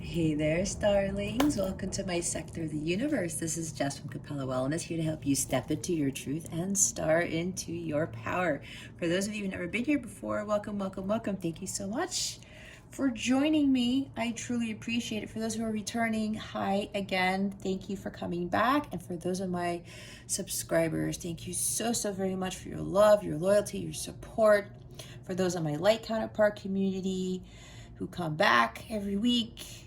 Hey there, starlings. Welcome to my sector of the universe. This is Jess from Capella Wellness, here to help you step into your truth and star into your power. For those of you who've never been here before, welcome, welcome, welcome. Thank you so much for joining me. I truly appreciate it. For those who are returning, hi again. Thank you for coming back. And for those of my subscribers, thank you so very much for your love, your loyalty, your support. For those of my light counterpart community who come back every week,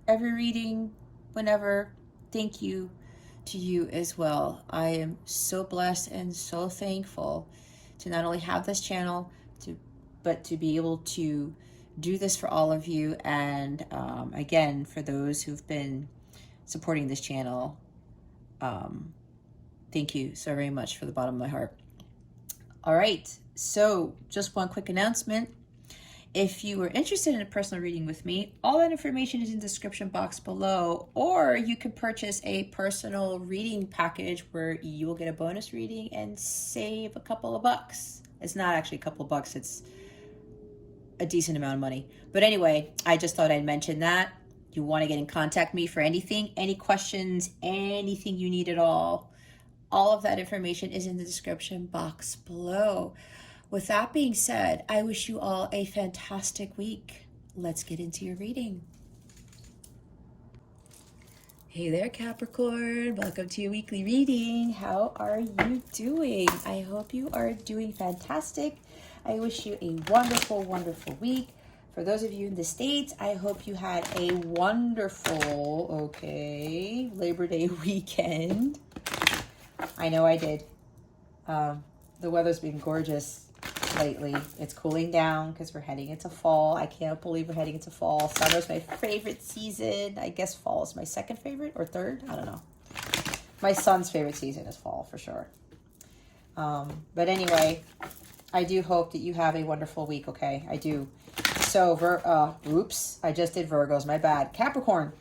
every reading, whenever, thank you to you as well. I am so blessed and so thankful to not only have this channel, but to be able to do this for all of you. And again, for those who've been supporting this channel, thank you so very much from the bottom of my heart. All right, so just one quick announcement. If you are interested in a personal reading with me, all that information is in the description box below, or you can purchase a personal reading package where you will get a bonus reading and save a couple of bucks. It's not actually a couple of bucks, it's a decent amount of money. But anyway, I just thought I'd mention that. You want to get in contact with me for anything, any questions, anything you need at all of that information is in the description box below. With that being said, I wish you all a fantastic week. Let's get into your reading. Hey there, Capricorn. Welcome to your weekly reading. How are you doing? I hope you are doing fantastic. I wish you a wonderful, wonderful week. For those of you in the States, I hope you had a wonderful, Labor Day weekend. I know I did. The weather's been gorgeous lately. It's cooling down because we're heading into fall. I can't believe we're heading into fall. Summer's my favorite season. I guess fall is my second favorite or third. I don't know. My son's favorite season is fall for sure. But anyway, I do hope that you have a wonderful week, okay? I do. So, oops, I just did Virgos. My bad. Capricorn.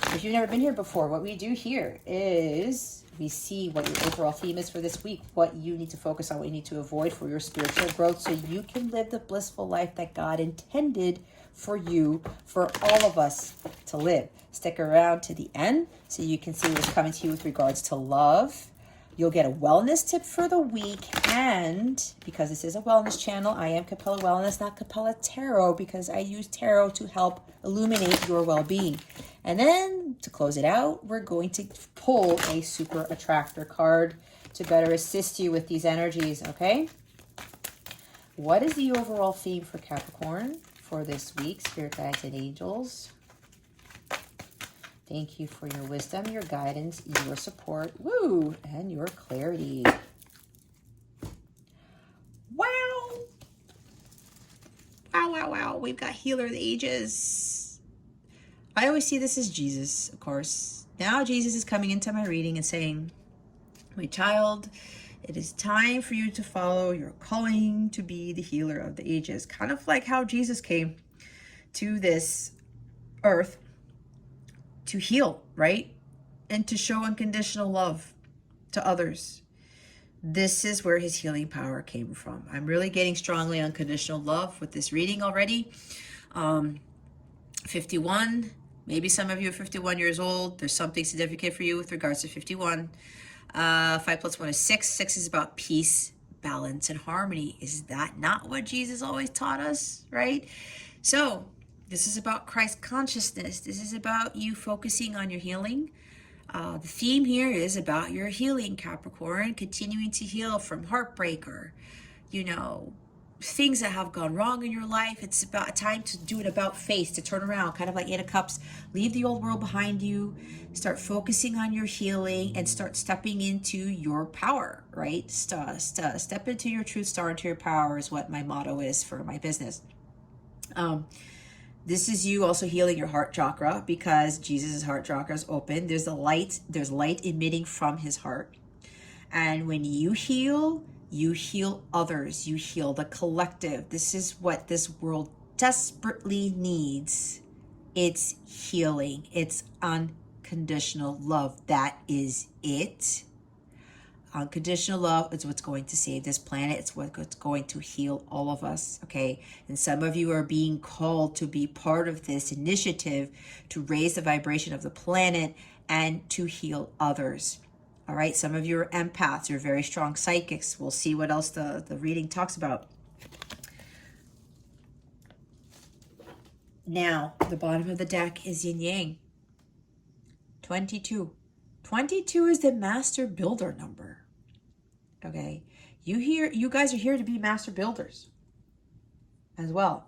If you've never been here before, what we do here is we see what your overall theme is for this week, what you need to focus on, what you need to avoid for your spiritual growth so you can live the blissful life that God intended for you, for all of us to live. Stick around to the end so you can see what's coming to you with regards to love. You'll get a wellness tip for the week, and because this is a wellness channel, I am Capella Wellness, not Capella Tarot, because I use tarot to help illuminate your well-being. And then to close it out, we're going to pull a super attractor card to better assist you with these energies, okay? What is the overall theme for Capricorn for this week, Spirit Guides and Angels? Thank you for your wisdom, your guidance, your support, woo, and your clarity. Wow. Wow, wow, wow. We've got Healer of the Ages. I always see this as Jesus, of course. Now Jesus is coming into my reading and saying, my child, it is time for you to follow your calling to be the healer of the ages. Kind of like how Jesus came to this earth to heal, right? And to show unconditional love to others. This is where his healing power came from. I'm really getting strongly unconditional love with this reading already. 51, maybe some of you are 51 years old. There's something significant for you with regards to 51. 5 plus 1 is 6. 6 is about peace, balance, and harmony. Is that not what Jesus always taught us, right? So this is about Christ consciousness. This is about you focusing on your healing. The theme here is about your healing, Capricorn, continuing to heal from heartbreak or, things that have gone wrong in your life. It's about time to do an about face, to turn around, kind of like Eight of Cups. Leave the old world behind you. Start focusing on your healing and start stepping into your power, right? Step into your truth, star into your power is what my motto is for my business. This is you also healing your heart chakra because Jesus' heart chakra is open. There's light emitting from his heart. And when you heal others. You heal the collective. This is what this world desperately needs. It's healing. It's unconditional love. That is it. Unconditional love is what's going to save this planet. It's what's going to heal all of us, okay? And some of you are being called to be part of this initiative to raise the vibration of the planet and to heal others. All right, some of you are empaths. You're very strong psychics. We'll see what else the reading talks about. Now, the bottom of the deck is yin yang. 22. 22 is the master builder number. Okay, you guys are here to be master builders as well.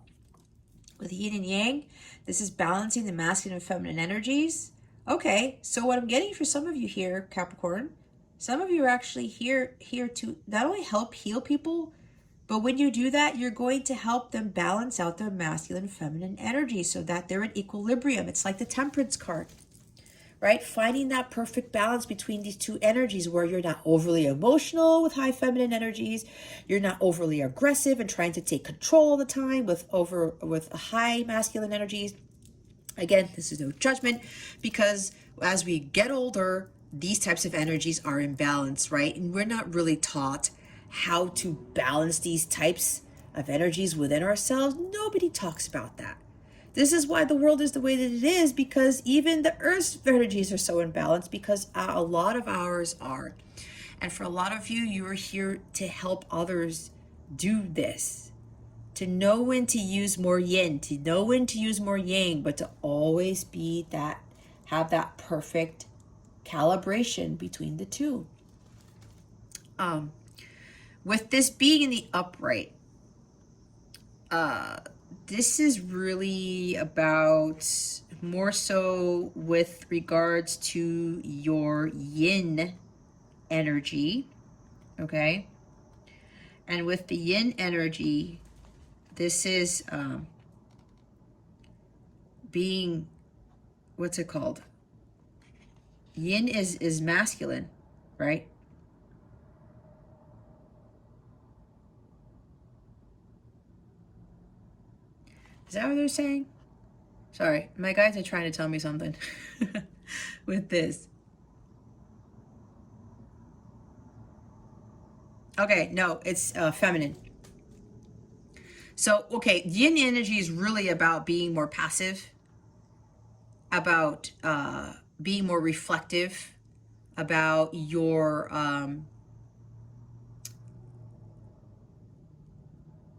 With yin and yang, this is balancing the masculine and feminine energies. Okay, so what I'm getting for some of you here, Capricorn, some of you are actually here to not only help heal people, but when you do that, you're going to help them balance out their masculine and feminine energy so that they're in equilibrium. It's like the Temperance card, right? Finding that perfect balance between these two energies where you're not overly emotional with high feminine energies. You're not overly aggressive and trying to take control all the time with high masculine energies. Again, this is no judgment, because as we get older, these types of energies are in balance, right? And we're not really taught how to balance these types of energies within ourselves. Nobody talks about that. This is why the world is the way that it is, because even the Earth's energies are so imbalanced, because a lot of ours are. And for a lot of you, you are here to help others do this. To know when to use more yin, to know when to use more yang, but to always be that, have that perfect calibration between the two. With this being in the upright, this is really about more so with regards to your yin energy, okay? And with the yin energy, this is being, what's it called? Yin is masculine, right? Is that what they're saying? Sorry, my guides are trying to tell me something with this. Okay, no, it's feminine. So, okay, yin energy is really about being more passive, about being more reflective, about your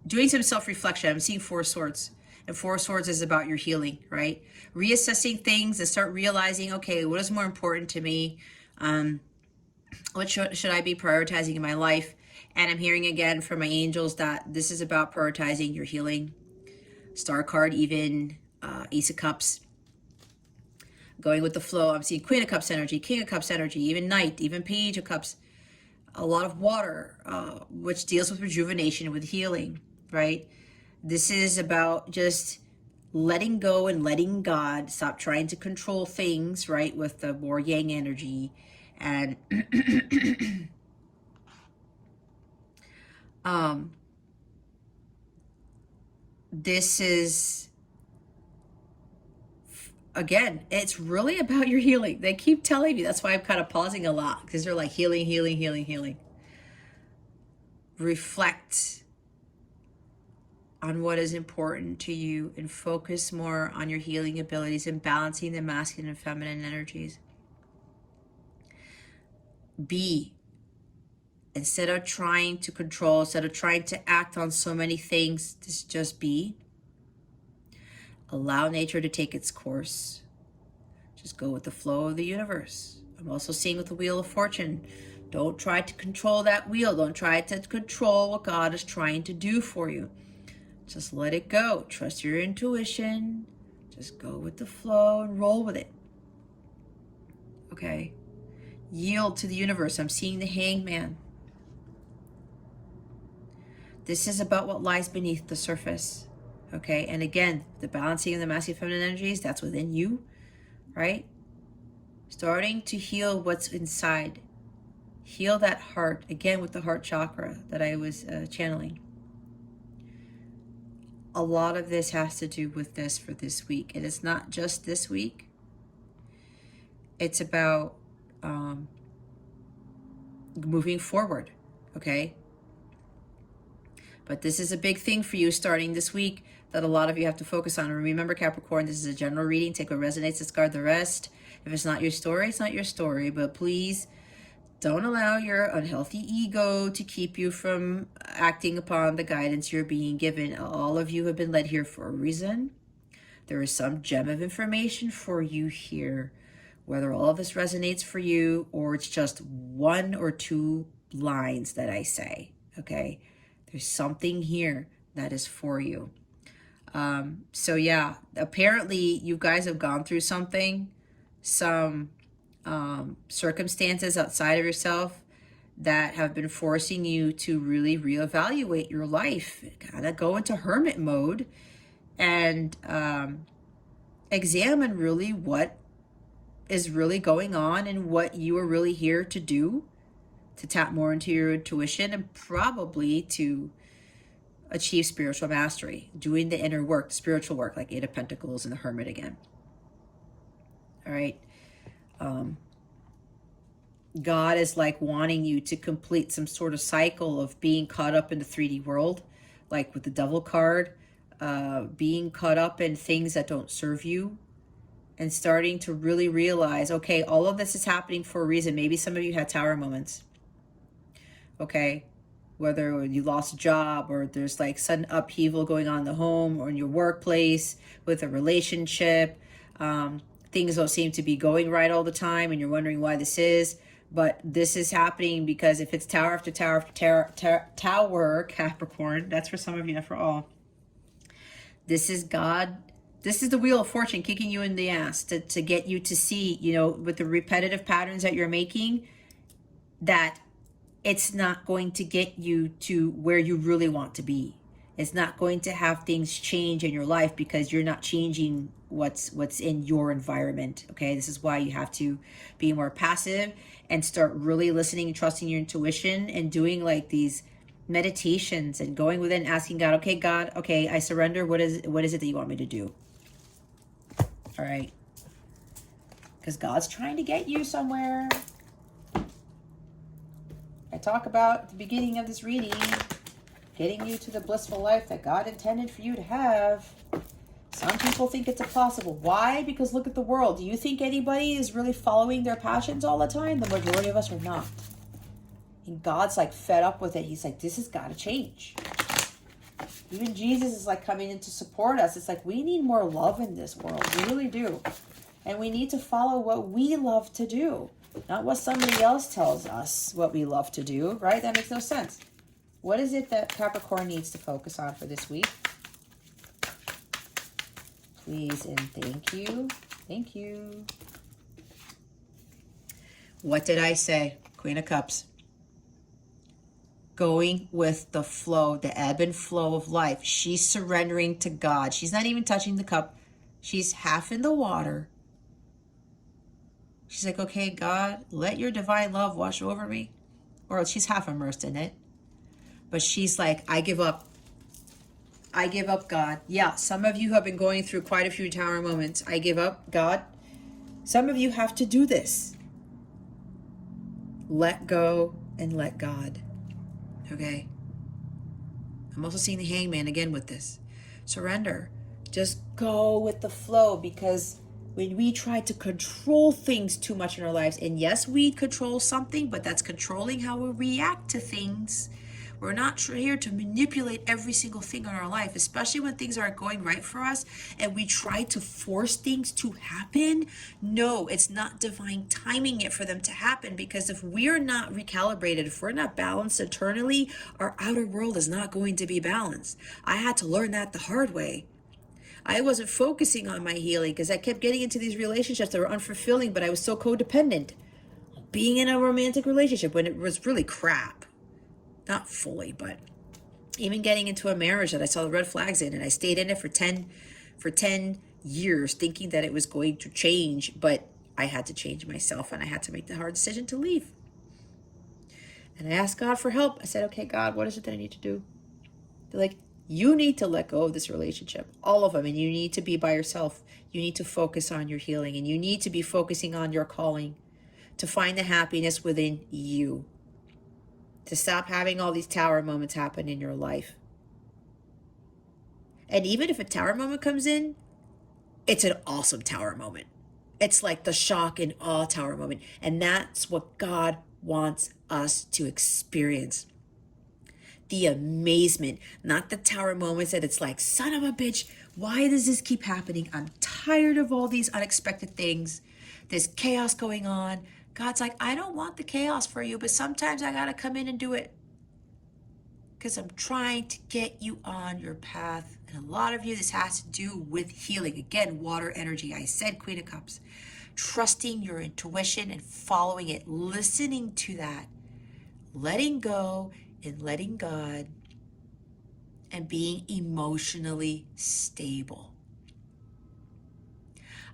doing some self-reflection. I'm seeing Four Swords. And Four Swords is about your healing, right? Reassessing things and start realizing, okay, what is more important to me? What should I be prioritizing in my life? And I'm hearing again from my angels that this is about prioritizing your healing. Star card, even Ace of Cups. Going with the flow. I'm seeing Queen of Cups energy, King of Cups energy, even Knight, even Page of Cups. A lot of water, which deals with rejuvenation, with healing, right? This is about just letting go and letting God. Stop trying to control things, right? With the more yang energy. And this is, again, it's really about your healing. They keep telling me. That's why I'm kind of pausing a lot, because they're like healing, healing, healing, healing. Reflect on what is important to you and focus more on your healing abilities and balancing the masculine and feminine energies. Be. Instead of trying to control, instead of trying to act on so many things, just be. Allow nature to take its course. Just go with the flow of the universe. I'm also seeing with the Wheel of Fortune. Don't try to control that wheel. Don't try to control what God is trying to do for you. Just let it go. Trust your intuition. Just go with the flow and roll with it. Okay? Yield to the universe. I'm seeing the Hangman. This is about what lies beneath the surface. Okay? And again, the balancing of the masculine and feminine energies, that's within you, right? Starting to heal what's inside. Heal that heart. Again, with the heart chakra that I was channeling. A lot of this has to do with this for this week. And it's not just this week. It's about moving forward, okay? But this is a big thing for you starting this week that a lot of you have to focus on. And remember, Capricorn, this is a general reading. Take what resonates, discard the rest. If it's not your story, it's not your story. But please don't allow your unhealthy ego to keep you from acting upon the guidance you're being given. All of you have been led here for a reason. There is some gem of information for you here. Whether all of this resonates for you or it's just one or two lines that I say, okay? There's something here that is for you. So yeah, apparently you guys have gone through something, some circumstances outside of yourself that have been forcing you to really reevaluate your life, kind of go into hermit mode and examine really what is really going on and what you are really here to do, to tap more into your intuition and probably to achieve spiritual mastery, doing the inner work, spiritual work, like Eight of Pentacles and the Hermit again. All right. God is like wanting you to complete some sort of cycle of being caught up in the 3D world, like with the Devil card, being caught up in things that don't serve you, and starting to really realize, okay, all of this is happening for a reason. Maybe some of you had tower moments, okay? Whether you lost a job or there's like sudden upheaval going on in the home or in your workplace with a relationship. Things don't seem to be going right all the time and you're wondering why this is. But this is happening because if it's tower after tower after tower, Capricorn, that's for some of you, not for all. This is God. This is the Wheel of Fortune kicking you in the ass to get you to see, you know, with the repetitive patterns that you're making, that it's not going to get you to where you really want to be. It's not going to have things change in your life because you're not changing what's in your environment, okay? This is why you have to be more passive and start really listening and trusting your intuition and doing like these meditations and going within, asking God, okay, I surrender. What is it that you want me to do? All right. Because God's trying to get you somewhere. I talk about at the beginning of this reading, getting you to the blissful life that God intended for you to have. Some people think it's impossible. Why? Because look at the world. Do you think anybody is really following their passions all the time? The majority of us are not. And God's like fed up with it. He's like, this has got to change. Even Jesus is like coming in to support us. It's like, we need more love in this world. We really do. And we need to follow what we love to do. Not what somebody else tells us what we love to do, right? That makes no sense. What is it that Capricorn needs to focus on for this week? Please and thank you. Thank you. What did I say? Queen of Cups. Going with the flow, the ebb and flow of life. She's surrendering to God. She's not even touching the cup. She's half in the water. She's like, okay, God, let your divine love wash over me. Or she's half immersed in it. But she's like, I give up. I give up, God. Yeah, some of you have been going through quite a few tower moments. I give up, God. Some of you have to do this. Let go and let God. Okay? I'm also seeing the Hangman again with this. Surrender. Just go with the flow, because when we try to control things too much in our lives, and yes, we control something, but that's controlling how we react to things. We're not here to manipulate every single thing in our life, especially when things aren't going right for us and we try to force things to happen. No, it's not divine timing it for them to happen, because if we're not recalibrated, if we're not balanced internally, our outer world is not going to be balanced. I had to learn that the hard way. I wasn't focusing on my healing because I kept getting into these relationships that were unfulfilling, but I was so codependent. Being in a romantic relationship when it was really crap. Not fully, but even getting into a marriage that I saw the red flags in, and I stayed in it for 10 years thinking that it was going to change, but I had to change myself and I had to make the hard decision to leave. And I asked God for help. I said, okay, God, what is it that I need to do? They're like, you need to let go of this relationship, all of them, and you need to be by yourself. You need to focus on your healing, and you need to be focusing on your calling to find the happiness within you. to stop having all these tower moments happen in your life. And even if a tower moment comes in, it's an awesome tower moment. It's like the shock and awe tower moment. And that's what God wants us to experience. The amazement, not the tower moments that it's like, son of a bitch, why does this keep happening? I'm tired of all these unexpected things. There's chaos going on. God's like, I don't want the chaos for you, but sometimes I got to come in and do it. Because I'm trying to get you on your path. And a lot of you, this has to do with healing. Again, water energy. I said Queen of Cups. Trusting your intuition and following it. Listening to that. Letting go and letting God. And being emotionally stable.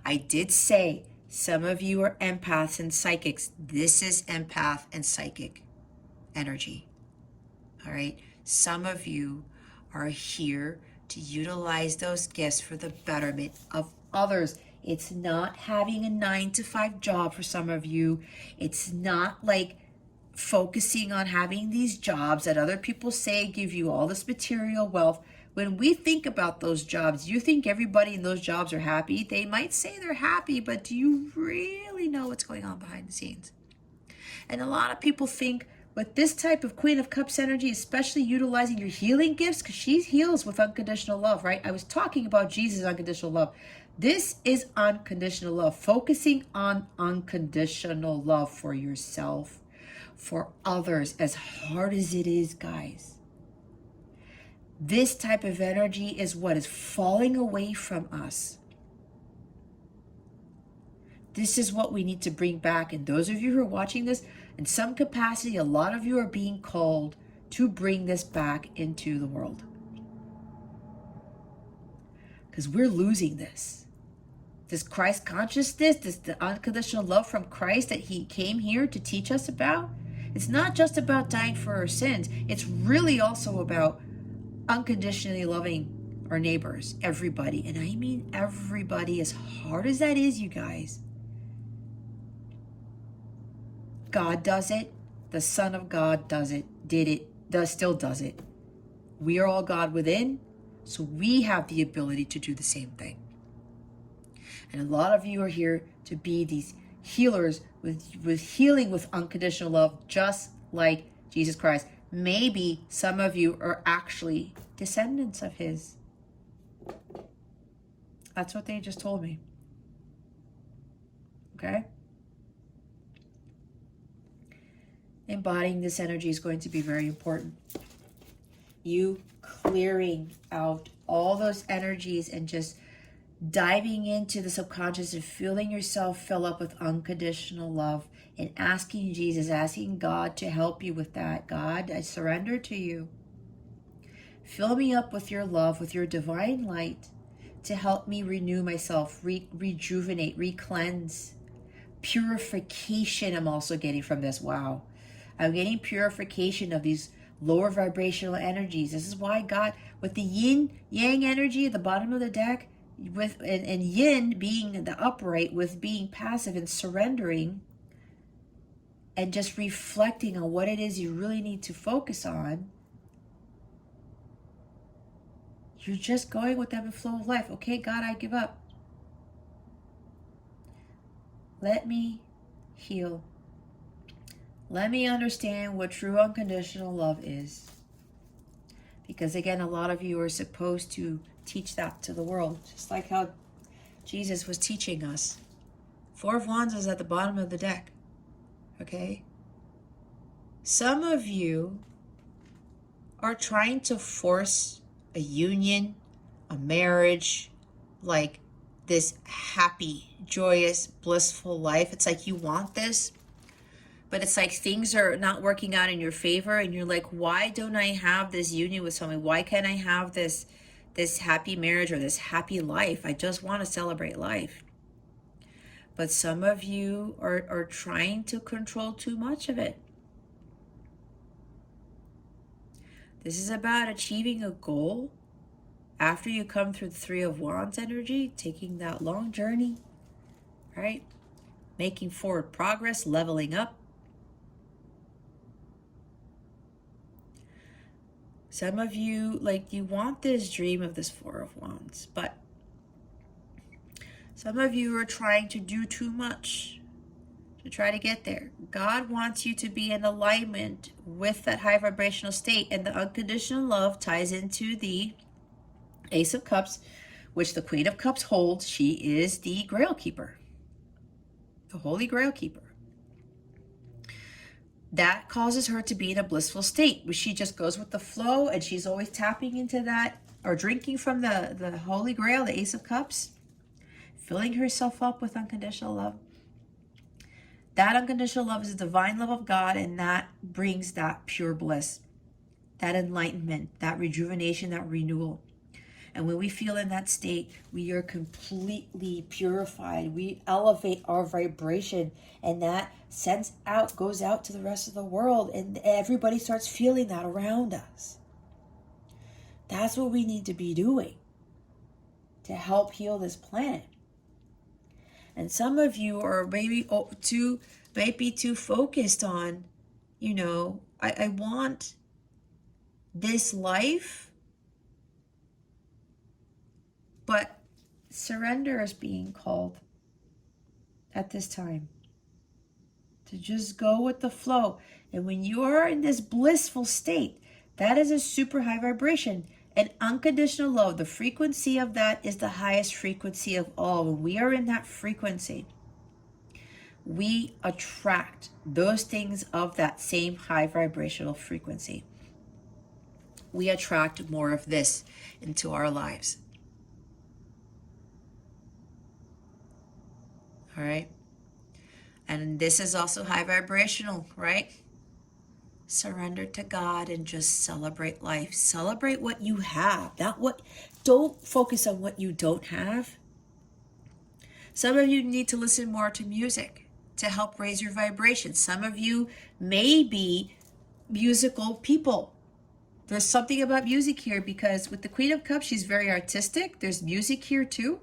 I did say some of you are empaths and psychics. This is empath and psychic energy. All right. Some of you are here to utilize those gifts for the betterment of others. It's not having a 9-to-5 job for some of you. It's not like focusing on having these jobs that other people say give you all this material wealth. When we think about those jobs, you think everybody in those jobs are happy? They might say they're happy, but do you really know what's going on behind the scenes? And a lot of people think with this type of Queen of Cups energy, especially utilizing your healing gifts, because she heals with unconditional love, right? I was talking about Jesus' unconditional love. This is unconditional love, focusing on unconditional love for yourself, for others, as hard as it is, guys. This type of energy is what is falling away from us. This is what we need to bring back. And those of you who are watching this, in some capacity, a lot of you are being called to bring this back into the world. Because we're losing this. This Christ consciousness, the unconditional love from Christ that he came here to teach us about. It's not just about dying for our sins. It's really also about unconditionally loving our neighbors, everybody. And I mean everybody, as hard as that is, you guys. God does it. The Son of God does it, still does it. We are all God within, so we have the ability to do the same thing. And a lot of you are here to be these healers with healing with unconditional love, just like Jesus Christ. Maybe some of you are actually descendants of his. That's what they just told me. Okay? Embodying this energy is going to be very important. You clearing out all those energies and just diving into the subconscious and feeling yourself fill up with unconditional love and asking Jesus, asking God to help you with that. God, I surrender to you. Fill me up with your love, with your divine light to help me renew myself, rejuvenate, re-cleanse. Purification I'm also getting from this. Wow. I'm getting purification of these lower vibrational energies. This is why God, with the yin yang energy at the bottom of the deck, with and yin being the upright, with being passive and surrendering and just reflecting on what it is you really need to focus on, you're just going with the ebb and flow of life. Okay, God, I give up. Let me heal. Let me understand what true unconditional love is. Because again, a lot of you are supposed to teach that to the world, just like how Jesus was teaching us. 4 of Wands is at the bottom of the deck. Okay? Some of you are trying to force a union, a marriage, like this happy, joyous, blissful life. It's like you want this, but it's like things are not working out in your favor, and you're like, why don't I have this union with someone? Why can't I have this happy marriage or this happy life? I just want to celebrate life. But some of you are trying to control too much of it. This is about achieving a goal after you come through the 3 of Wands energy, taking that long journey, right? Making forward progress, leveling up. Some of you, like, you want this dream of this Four of Wands, but some of you are trying to do too much to try to get there. God wants you to be in alignment with that high vibrational state, and the unconditional love ties into the Ace of Cups, which the Queen of Cups holds. She is the Grail Keeper, the Holy Grail Keeper. That causes her to be in a blissful state where she just goes with the flow, and she's always tapping into that, or drinking from the Holy Grail, the Ace of Cups, filling herself up with unconditional love. That unconditional love is the divine love of God, and that brings that pure bliss, that enlightenment, that rejuvenation, that renewal. And when we feel in that state, we are completely purified. We elevate our vibration, and that goes out to the rest of the world, and everybody starts feeling that around us. That's what we need to be doing to help heal this planet. And some of you are maybe too focused on, you know, I want this life, but surrender is being called at this time. To just go with the flow. And when you are in this blissful state, that is a super high vibration. And unconditional love, the frequency of that is the highest frequency of all. When we are in that frequency, we attract those things of that same high vibrational frequency. We attract more of this into our lives. All right? And this is also high vibrational, right? Surrender to God and just celebrate life. Celebrate what you have. Don't focus on what you don't have. Some of you need to listen more to music to help raise your vibration. Some of you may be musical people. There's something about music here, because with the Queen of Cups, she's very artistic. There's music here too.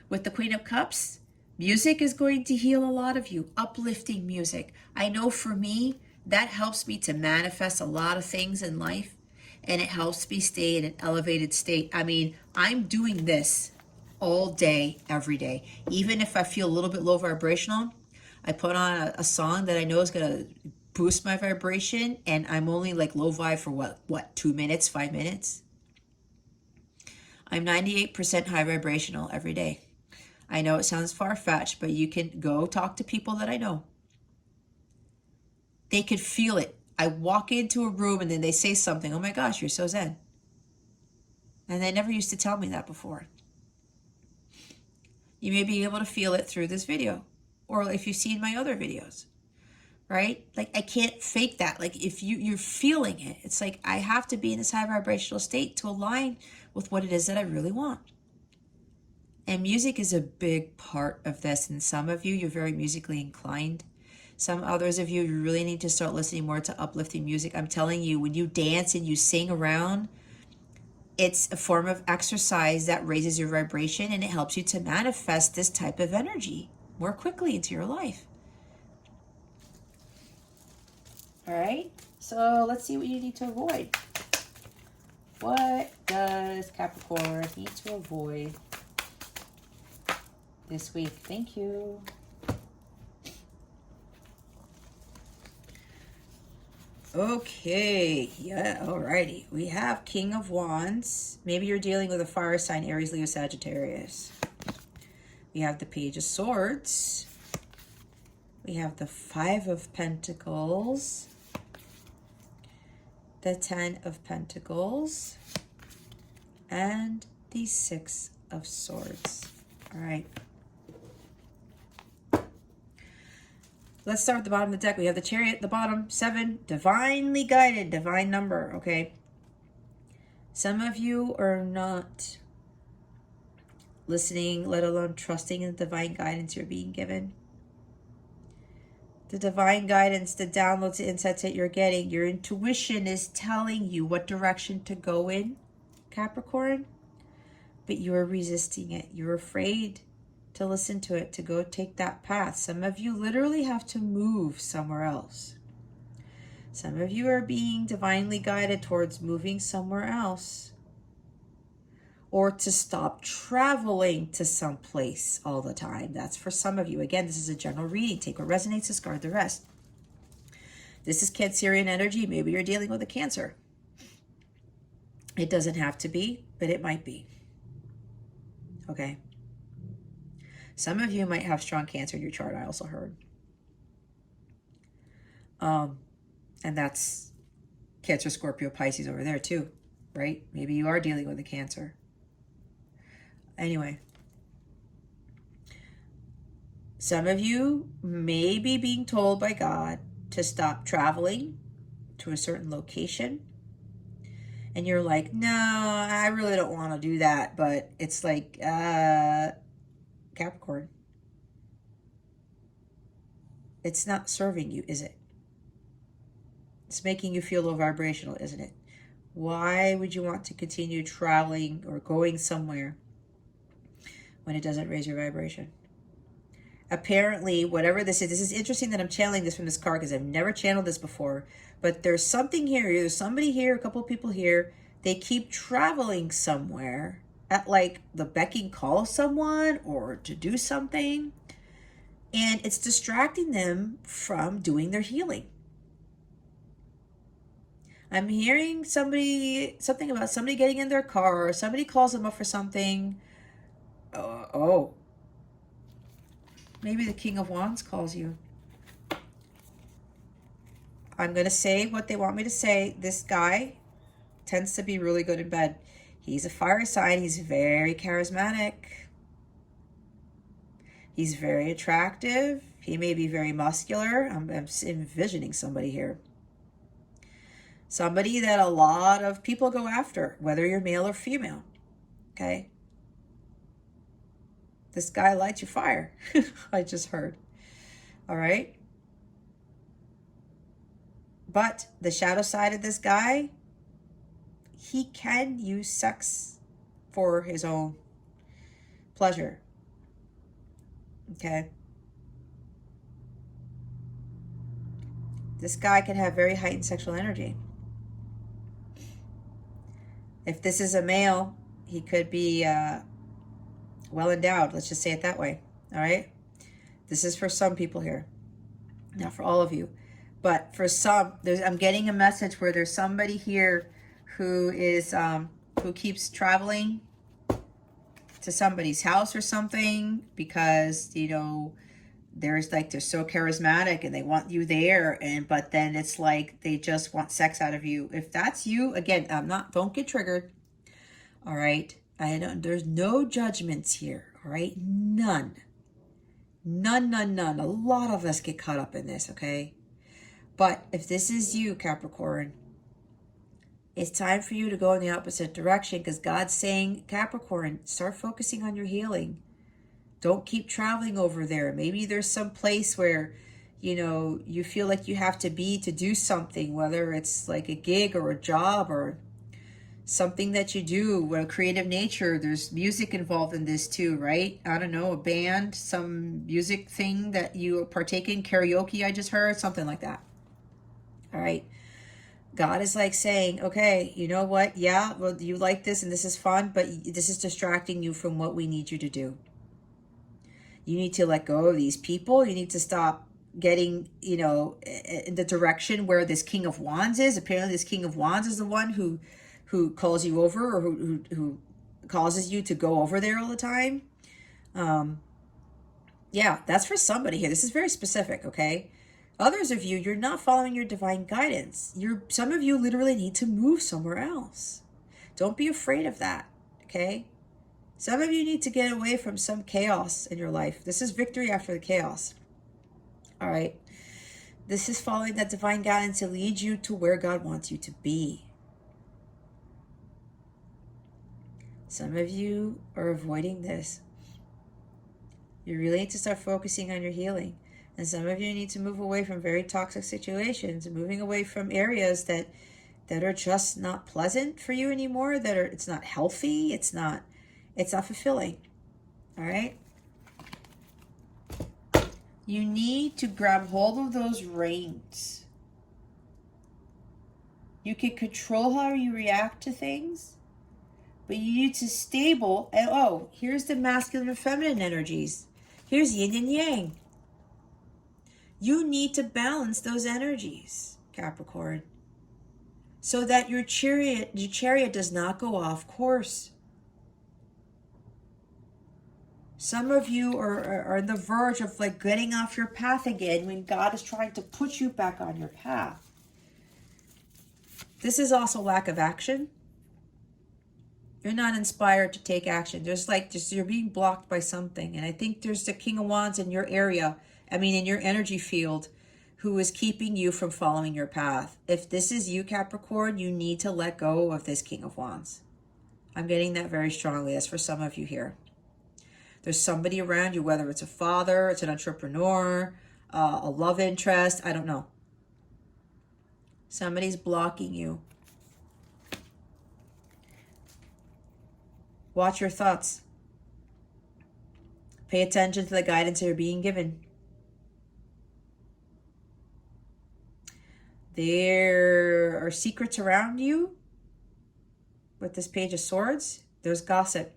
With the Queen of Cups, music is going to heal a lot of you. Uplifting music. I know for me, that helps me to manifest a lot of things in life, and it helps me stay in an elevated state. I mean, I'm doing this all day, every day. Even if I feel a little bit low vibrational, I put on a song that I know is going to boost my vibration, and I'm only like low vibe for what 2 minutes, 5 minutes. I'm 98% high vibrational every day. I know it sounds far-fetched, but you can go talk to people that I know. They could feel it. I walk into a room and then they say something, oh my gosh, you're so zen. And they never used to tell me that before. You may be able to feel it through this video, or if you've seen my other videos, right? Like, I can't fake that. Like, if you're feeling it, it's like I have to be in this high vibrational state to align with what it is that I really want. And music is a big part of this. And some of you, you're very musically inclined. Some others of you, you really need to start listening more to uplifting music. I'm telling you, when you dance and you sing around, it's a form of exercise that raises your vibration, and it helps you to manifest this type of energy more quickly into your life. All right, so let's see what you need to avoid. What does Capricorn need to avoid this week? Thank you. Okay, yeah, alrighty. We have King of Wands. Maybe you're dealing with a fire sign, Aries, Leo, Sagittarius. We have the Page of Swords. We have the Five of Pentacles. The Ten of Pentacles. And the Six of Swords. All right. Let's start with the bottom of the deck. We have the Chariot at the bottom, 7, divinely guided, divine number, okay? Some of you are not listening, let alone trusting in the divine guidance you're being given. The divine guidance, the downloads, the insights that you're getting, your intuition is telling you what direction to go in, Capricorn, but you're resisting it. You're afraid to listen to it, to go take that path. Some of you literally have to move somewhere else. Some of you are being divinely guided towards moving somewhere else, or to stop traveling to some place all the time. That's for some of you. Again, this is a general reading. Take what resonates, discard the rest. This is Cancerian energy. Maybe you're dealing with a Cancer. It doesn't have to be, but it might be. Okay. Some of you might have strong Cancer in your chart, I also heard. And that's Cancer, Scorpio, Pisces over there too, right? Maybe you are dealing with a Cancer. Anyway, some of you may be being told by God to stop traveling to a certain location. And you're like, no, I really don't want to do that. But it's like, Capricorn, it's not serving you, is it? It's making you feel low vibrational, isn't it? Why would you want to continue traveling or going somewhere when it doesn't raise your vibration? Apparently, whatever this is interesting that I'm channeling this from this card because I've never channeled this before. But there's something here. There's somebody here, a couple of people here. They keep traveling somewhere at like the becking call of someone or to do something. And it's distracting them from doing their healing. I'm hearing something about somebody getting in their car, or somebody calls them up for something. Maybe the King of Wands calls you. I'm going to say what they want me to say. This guy tends to be really good in bed. He's a fire sign. He's very charismatic. He's very attractive. He may be very muscular. I'm envisioning somebody here. Somebody that a lot of people go after, whether you're male or female. Okay? This guy lights your fire. I just heard. All right? But the shadow side of this guy, he can use sex for his own pleasure. Okay? This guy can have very heightened sexual energy. If this is a male, he could be well endowed. Let's just say it that way. All right? This is for some people here. Not for all of you. But for some, I'm getting a message where there's somebody here who is who keeps traveling to somebody's house or something because, you know, they're so charismatic and they want you there, but then it's like they just want sex out of you. If that's you, again, don't get triggered. All right? There's no judgments here. All right? None. A lot of us get caught up in this, okay? But if this is you, Capricorn, it's time for you to go in the opposite direction because God's saying, Capricorn, start focusing on your healing. Don't keep traveling over there. Maybe there's some place where, you know, you feel like you have to be to do something, whether it's like a gig or a job or something that you do, a creative nature. There's music involved in this too, right? I don't know, a band, some music thing that you partake in, karaoke, I just heard, something like that. All right. God is like saying, okay, you know what? Yeah, well, you like this and this is fun, but this is distracting you from what we need you to do. You need to let go of these people. You need to stop getting, you know, in the direction where this King of Wands is. Apparently this King of Wands is the one who calls you over, or who causes you to go over there all the time. Yeah, that's for somebody here. This is very specific, okay? Others of you, you're not following your divine guidance. Some of you literally need to move somewhere else. Don't be afraid of that, okay? Some of you need to get away from some chaos in your life. This is victory after the chaos. All right? This is following that divine guidance to lead you to where God wants you to be. Some of you are avoiding this. You really need to start focusing on your healing. And some of you need to move away from very toxic situations, moving away from areas that are just not pleasant for you anymore, it's not healthy, it's not fulfilling. All right? You need to grab hold of those reins. You can control how you react to things, but you need to stable. And oh, here's the masculine and feminine energies. Here's yin and yang. You need to balance those energies, Capricorn, so that your chariot does not go off course. Some of you are on the verge of like getting off your path again when God is trying to put you back on your path. This is also lack of action. You're not inspired to take action. There's like, you're being blocked by something. And I think there's the King of Wands in your area, in your energy field, who is keeping you from following your path. If this is you, Capricorn, you need to let go of this King of Wands. I'm getting that very strongly. That's for some of you here. There's somebody around you, whether it's a father, it's an entrepreneur, a love interest, I don't know. Somebody's blocking you. Watch your thoughts. Pay attention to the guidance you're being given. There are secrets around you. With this Page of Swords, there's gossip.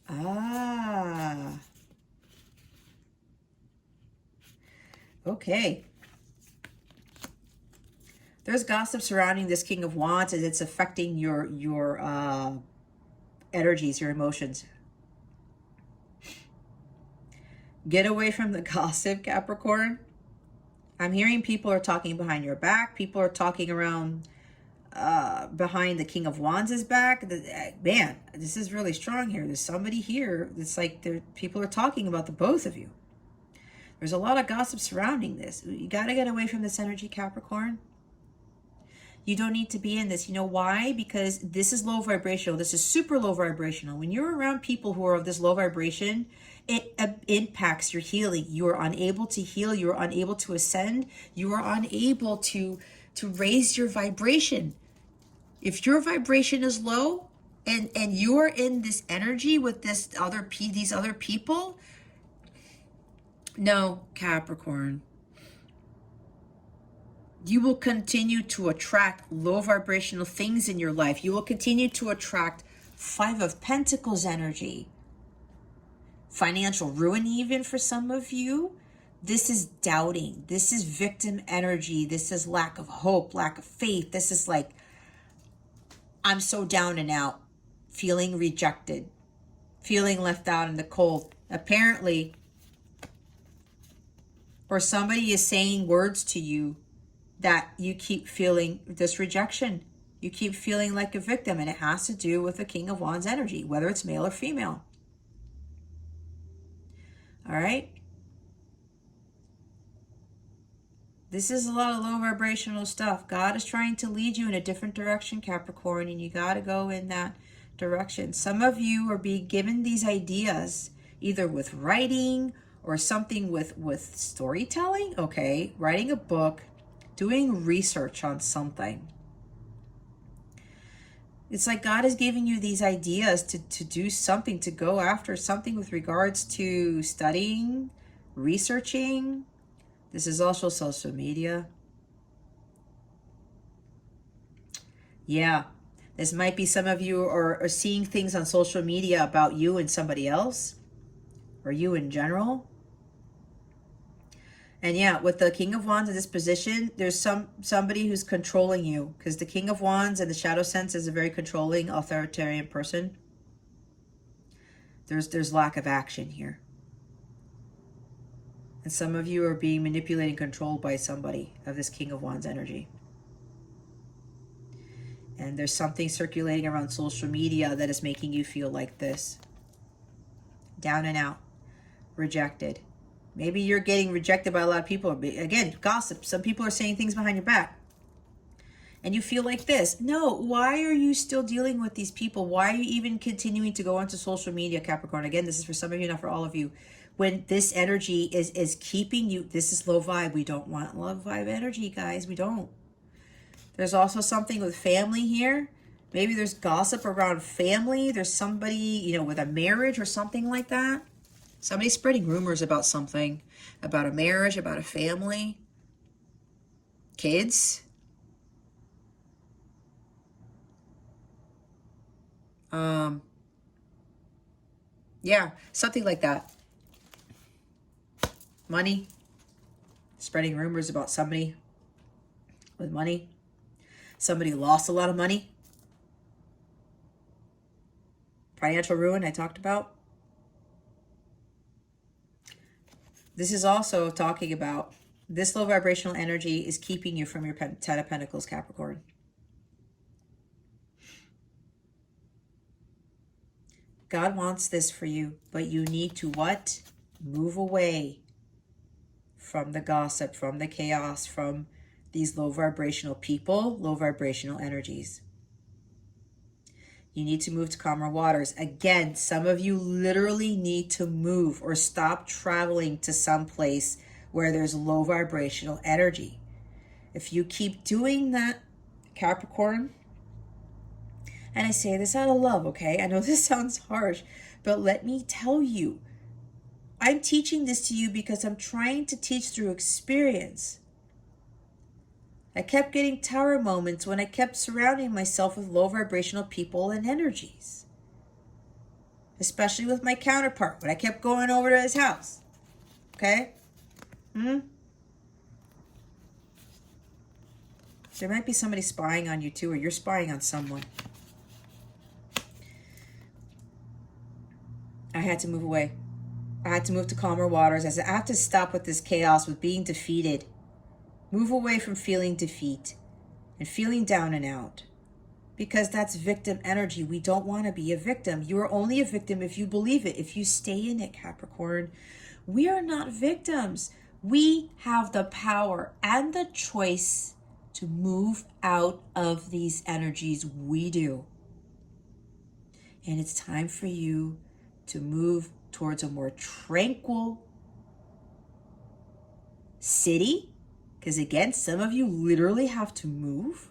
Ah. Okay. There's gossip surrounding this King of Wands, and it's affecting your energies, your emotions. Get away from the gossip, Capricorn. I'm hearing people are talking behind your back. People are talking around behind the King of Wands' back. Man, this is really strong here. There's somebody here. It's like people are talking about the both of you. There's a lot of gossip surrounding this. You got to get away from this energy, Capricorn. You don't need to be in this. You know why? Because this is low vibrational. This is super low vibrational. When you're around people who are of this low vibration, it impacts your healing. You are unable to heal. You are unable to ascend. You are unable to raise your vibration. If your vibration is low and you're in this energy with these other people, no, Capricorn. You will continue to attract low vibrational things in your life. You will continue to attract Five of Pentacles energy. Financial ruin even for some of you. This is doubting. This is victim energy. This is lack of hope, lack of faith. This is like, I'm so down and out, feeling rejected, feeling left out in the cold. Apparently, or somebody is saying words to you that you keep feeling this rejection. You keep feeling like a victim, and it has to do with the King of Wands energy, whether it's male or female. All right? This is a lot of low vibrational stuff. God is trying to lead you in a different direction, Capricorn, and you got to go in that direction. Some of you are being given these ideas either with writing or something with storytelling. Okay, writing a book, doing research on something. It's like God is giving you these ideas to do something, to go after something with regards to studying, researching. This is also social media. Yeah, this might be some of you are seeing things on social media about you and somebody else, or you in general. And yeah, with the King of Wands in this position, there's somebody who's controlling you, because the King of Wands in the shadow sense is a very controlling, authoritarian person. There's lack of action here. And some of you are being manipulated and controlled by somebody of this King of Wands energy. And there's something circulating around social media that is making you feel like this. Down and out. Rejected. Maybe you're getting rejected by a lot of people. Again, gossip. Some people are saying things behind your back. And you feel like this. No, why are you still dealing with these people? Why are you even continuing to go onto social media, Capricorn? Again, this is for some of you, not for all of you. When this energy is keeping you, this is low vibe. We don't want low vibe energy, guys. We don't. There's also something with family here. Maybe there's gossip around family. There's somebody, with a marriage or something like that. Somebody's spreading rumors about something, about a marriage, about a family, kids. Yeah, something like that. Money. Spreading rumors about somebody with money. Somebody lost a lot of money. Financial ruin I talked about. This is also talking about this low vibrational energy is keeping you from your Ten of Pentacles, Capricorn. God wants this for you, but you need to what? Move away from the gossip, from the chaos, from these low vibrational people, low vibrational energies. You need to move to calmer waters. Again, some of you literally need to move or stop traveling to some place where there's low vibrational energy. If you keep doing that, Capricorn, and I say this out of love, okay? I know this sounds harsh, but let me tell you, I'm teaching this to you because I'm trying to teach through experience. I kept getting tower moments when I kept surrounding myself with low vibrational people and energies. Especially with my counterpart, when I kept going over to his house. Okay? There might be somebody spying on you too, or you're spying on someone. I had to move away. I had to move to calmer waters. I said, I have to stop with this chaos, with being defeated. Move away from feeling defeat and feeling down and out. Because that's victim energy. We don't want to be a victim. You are only a victim if you believe it, if you stay in it, Capricorn. We are not victims. We have the power and the choice to move out of these energies. We do. And it's time for you to move towards a more tranquil city. Because again, some of you literally have to move.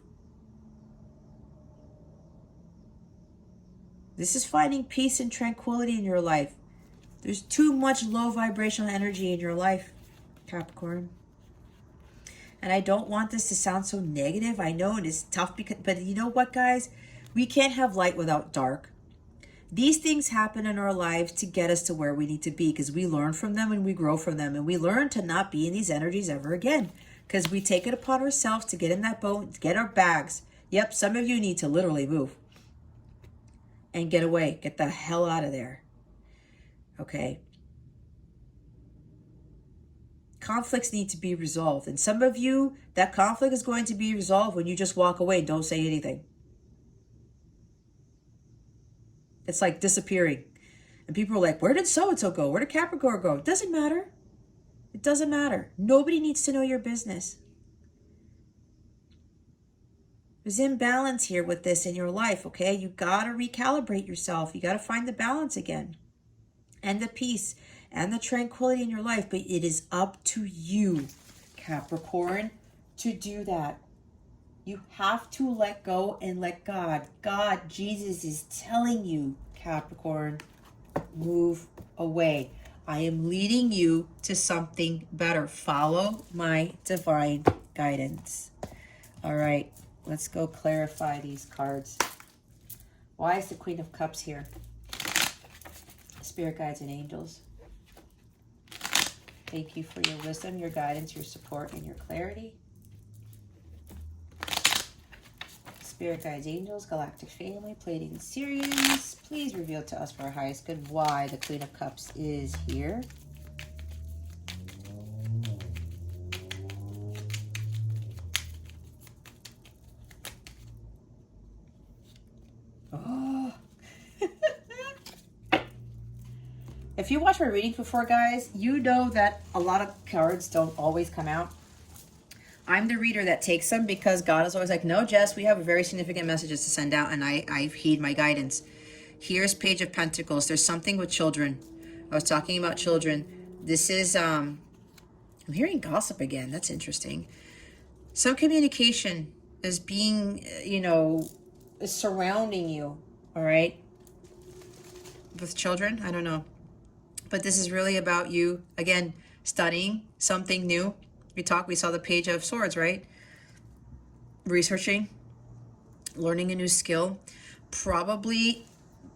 This is finding peace and tranquility in your life. There's too much low vibrational energy in your life, Capricorn. And I don't want this to sound so negative. I know it is tough, but you know what, guys? We can't have light without dark. These things happen in our lives to get us to where we need to be, because we learn from them and we grow from them, and we learn to not be in these energies ever again, because we take it upon ourselves to get in that boat, to get our bags. Yep, some of you need to literally move and get away. Get the hell out of there. Okay? Conflicts need to be resolved. And some of you, that conflict is going to be resolved when you just walk away and don't say anything. It's like disappearing. And people are like, where did so-and-so go? Where did Capricorn go? It doesn't matter. It doesn't matter. Nobody needs to know your business. There's imbalance here with this in your life, okay? You got to recalibrate yourself. You got to find the balance again. And the peace and the tranquility in your life. But it is up to you, Capricorn, to do that. You have to let go and let God. God, Jesus is telling you, Capricorn, move away. I am leading you to something better. Follow my divine guidance. All right, let's go clarify these cards. Why is the Queen of Cups here? Spirit guides and angels, thank you for your wisdom, your guidance, your support, and your clarity. Spirit guides, angels, galactic family, Pleiadian Sirians, please reveal to us for our highest good why the Queen of Cups is here. Oh. If you watched my readings before, guys, you know that a lot of cards don't always come out. I'm the reader that takes them because God is always like, no, Jess, we have very significant messages to send out, and I heed my guidance. Here's Page of Pentacles. There's something with children. I was talking about children. This is, I'm hearing gossip again. That's interesting. Some communication is being, is surrounding you, all right? With children, I don't know. But this is really about you, again, studying something new. We saw the Page of Swords, right? Researching, learning a new skill. Probably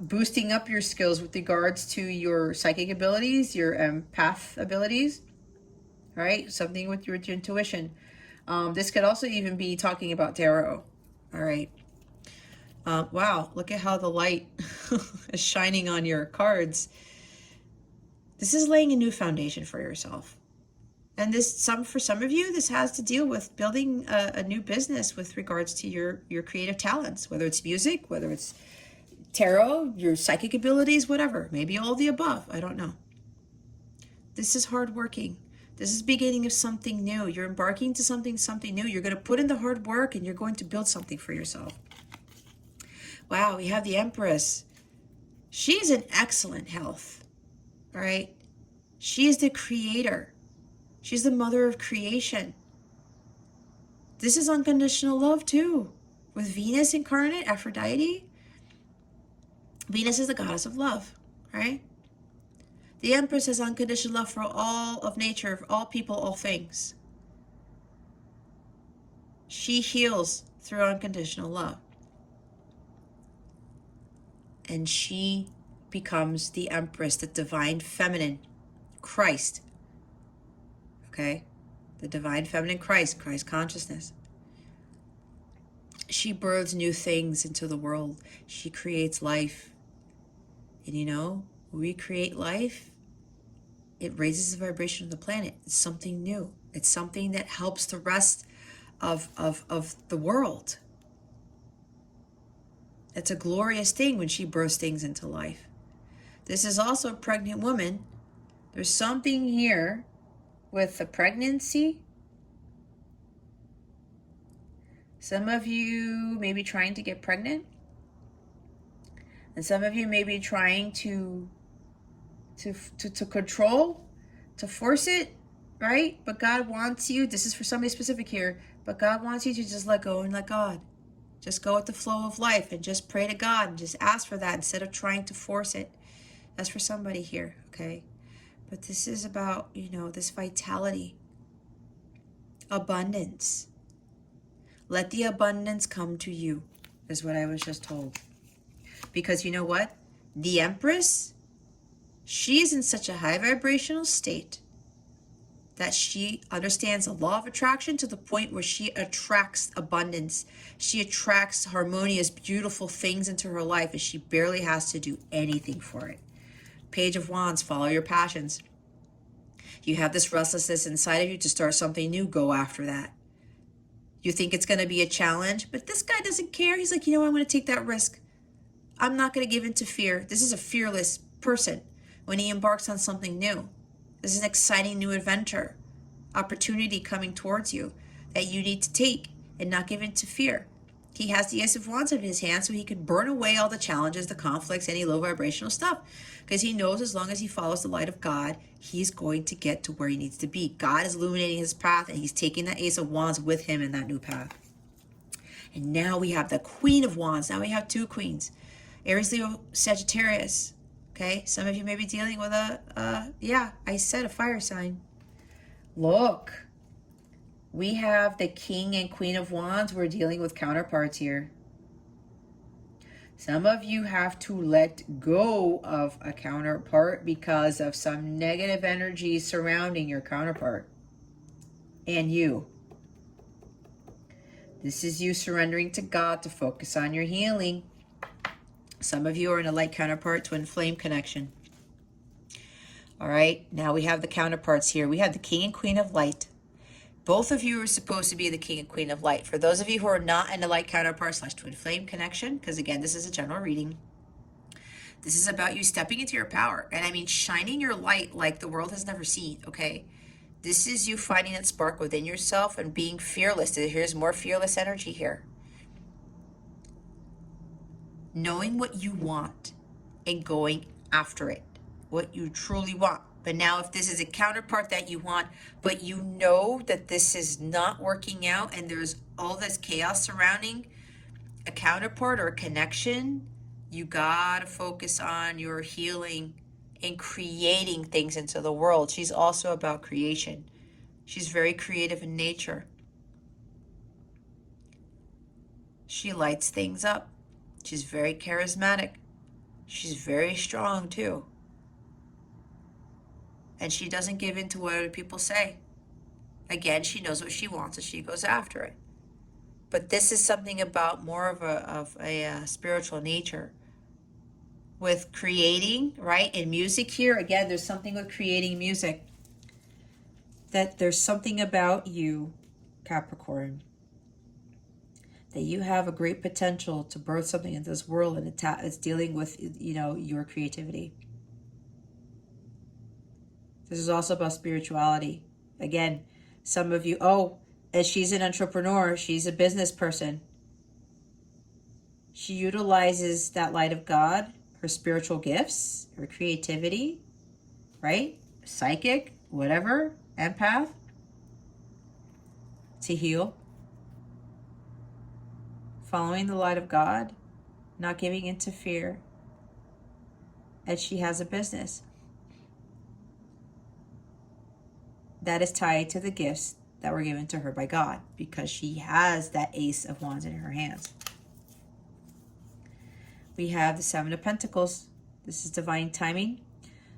boosting up your skills with regards to your psychic abilities, your empath abilities, right? Something with your intuition. This could also even be talking about tarot. All right. Wow, look at how the light is shining on your cards. This is laying a new foundation for yourself. And for some of you, this has to deal with building a new business with regards to your creative talents, whether it's music, whether it's tarot, your psychic abilities, whatever. Maybe all the above. I don't know. This is hardworking. This is beginning of something new. You're embarking to something new. You're going to put in the hard work and you're going to build something for yourself. Wow, we have the Empress. She's in excellent health, all right? She is the creator. She's the mother of creation. This is unconditional love too. With Venus incarnate, Aphrodite. Venus is the goddess of love, right? The Empress has unconditional love for all of nature, for all people, all things. She heals through unconditional love. And she becomes the Empress, the divine feminine, Christ. Okay? The divine feminine Christ consciousness. She births new things into the world. She creates life. And you know, when we create life, it raises the vibration of the planet. It's something new. It's something that helps the rest of the world. It's a glorious thing when she births things into life. This is also a pregnant woman. There's something here with the pregnancy. Some of you may be trying to get pregnant. And some of you may be trying to control, to force it, right? But God wants you, this is for somebody specific here, but God wants you to just let go and let God. Just go with the flow of life and just pray to God and just ask for that instead of trying to force it. That's for somebody here, okay? But this is about, you know, this vitality, abundance. Let the abundance come to you, is what I was just told. Because you know what? The Empress, she is in such a high vibrational state that she understands the law of attraction to the point where she attracts abundance. She attracts harmonious, beautiful things into her life, and she barely has to do anything for it. Page of Wands, follow your passions. You have this restlessness inside of you to start something new, go after that. You think it's going to be a challenge, but this guy doesn't care. He's like, you know what, I'm going to take that risk. I'm not going to give in to fear. This is a fearless person when he embarks on something new. This is an exciting new adventure, opportunity coming towards you that you need to take and not give in to fear. He has the Ace of Wands in his hand so he can burn away all the challenges, the conflicts, any low vibrational stuff. Because he knows as long as he follows the light of God, he's going to get to where he needs to be. God is illuminating his path and he's taking that Ace of Wands with him in that new path. And now we have the Queen of Wands. Now we have two queens. Aries, Leo, Sagittarius. Okay, some of you may be dealing with I said a fire sign. Look, we have the King and Queen of Wands. We're dealing with counterparts here. Some of you have to let go of a counterpart because of some negative energy surrounding your counterpart and you. This is you surrendering to God to focus on your healing. Some of you are in a light counterpart twin flame connection. All right, now we have the counterparts here. We have the King and Queen of Light. Both of you are supposed to be the King and Queen of Light. For those of you who are not in a light counterpart / twin flame connection, because again, this is a general reading. This is about you stepping into your power. And I mean, shining your light like the world has never seen, okay? This is you finding that spark within yourself and being fearless. Here's more fearless energy here. Knowing what you want and going after it, what you truly want. But now if this is a counterpart that you want, but you know that this is not working out and there's all this chaos surrounding a counterpart or a connection, you gotta focus on your healing and creating things into the world. She's also about creation. She's very creative in nature. She lights things up. She's very charismatic. She's very strong too. And she doesn't give in to what other people say. Again, she knows what she wants and she goes after it. But this is something about more of a spiritual nature. With creating, right? In music here, again, there's something with creating music. That there's something about you, Capricorn, that you have a great potential to birth something in this world, and it's dealing with, you know, your creativity. This is also about spirituality. Again, some of you, as she's an entrepreneur, she's a business person. She utilizes that light of God, her spiritual gifts, her creativity, right? Psychic, whatever, empath, to heal. Following the light of God, not giving in to fear. And she has a business that is tied to the gifts that were given to her by God, because she has that Ace of Wands in her hands. We have the Seven of Pentacles. This is divine timing.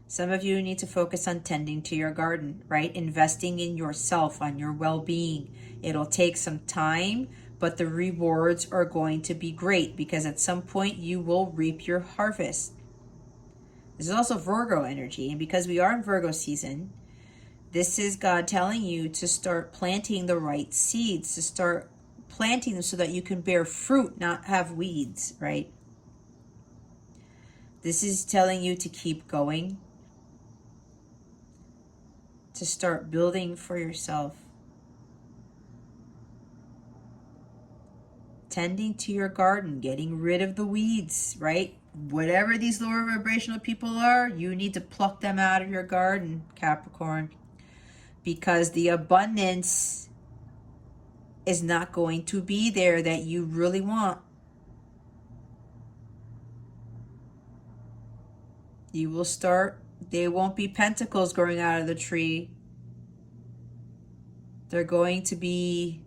Some of you need to focus on tending to your garden, right? Investing in yourself, on your well-being. It'll take some time, but the rewards are going to be great, because at some point you will reap your harvest. This is also Virgo energy, and because we are in Virgo season, this is God telling you to start planting the right seeds, to start planting them so that you can bear fruit, not have weeds, right? This is telling you to keep going, to start building for yourself, tending to your garden, getting rid of the weeds, right? Whatever these lower vibrational people are, you need to pluck them out of your garden, Capricorn, because the abundance is not going to be there that you really want. You will start, there won't be pentacles growing out of the tree. They're going to be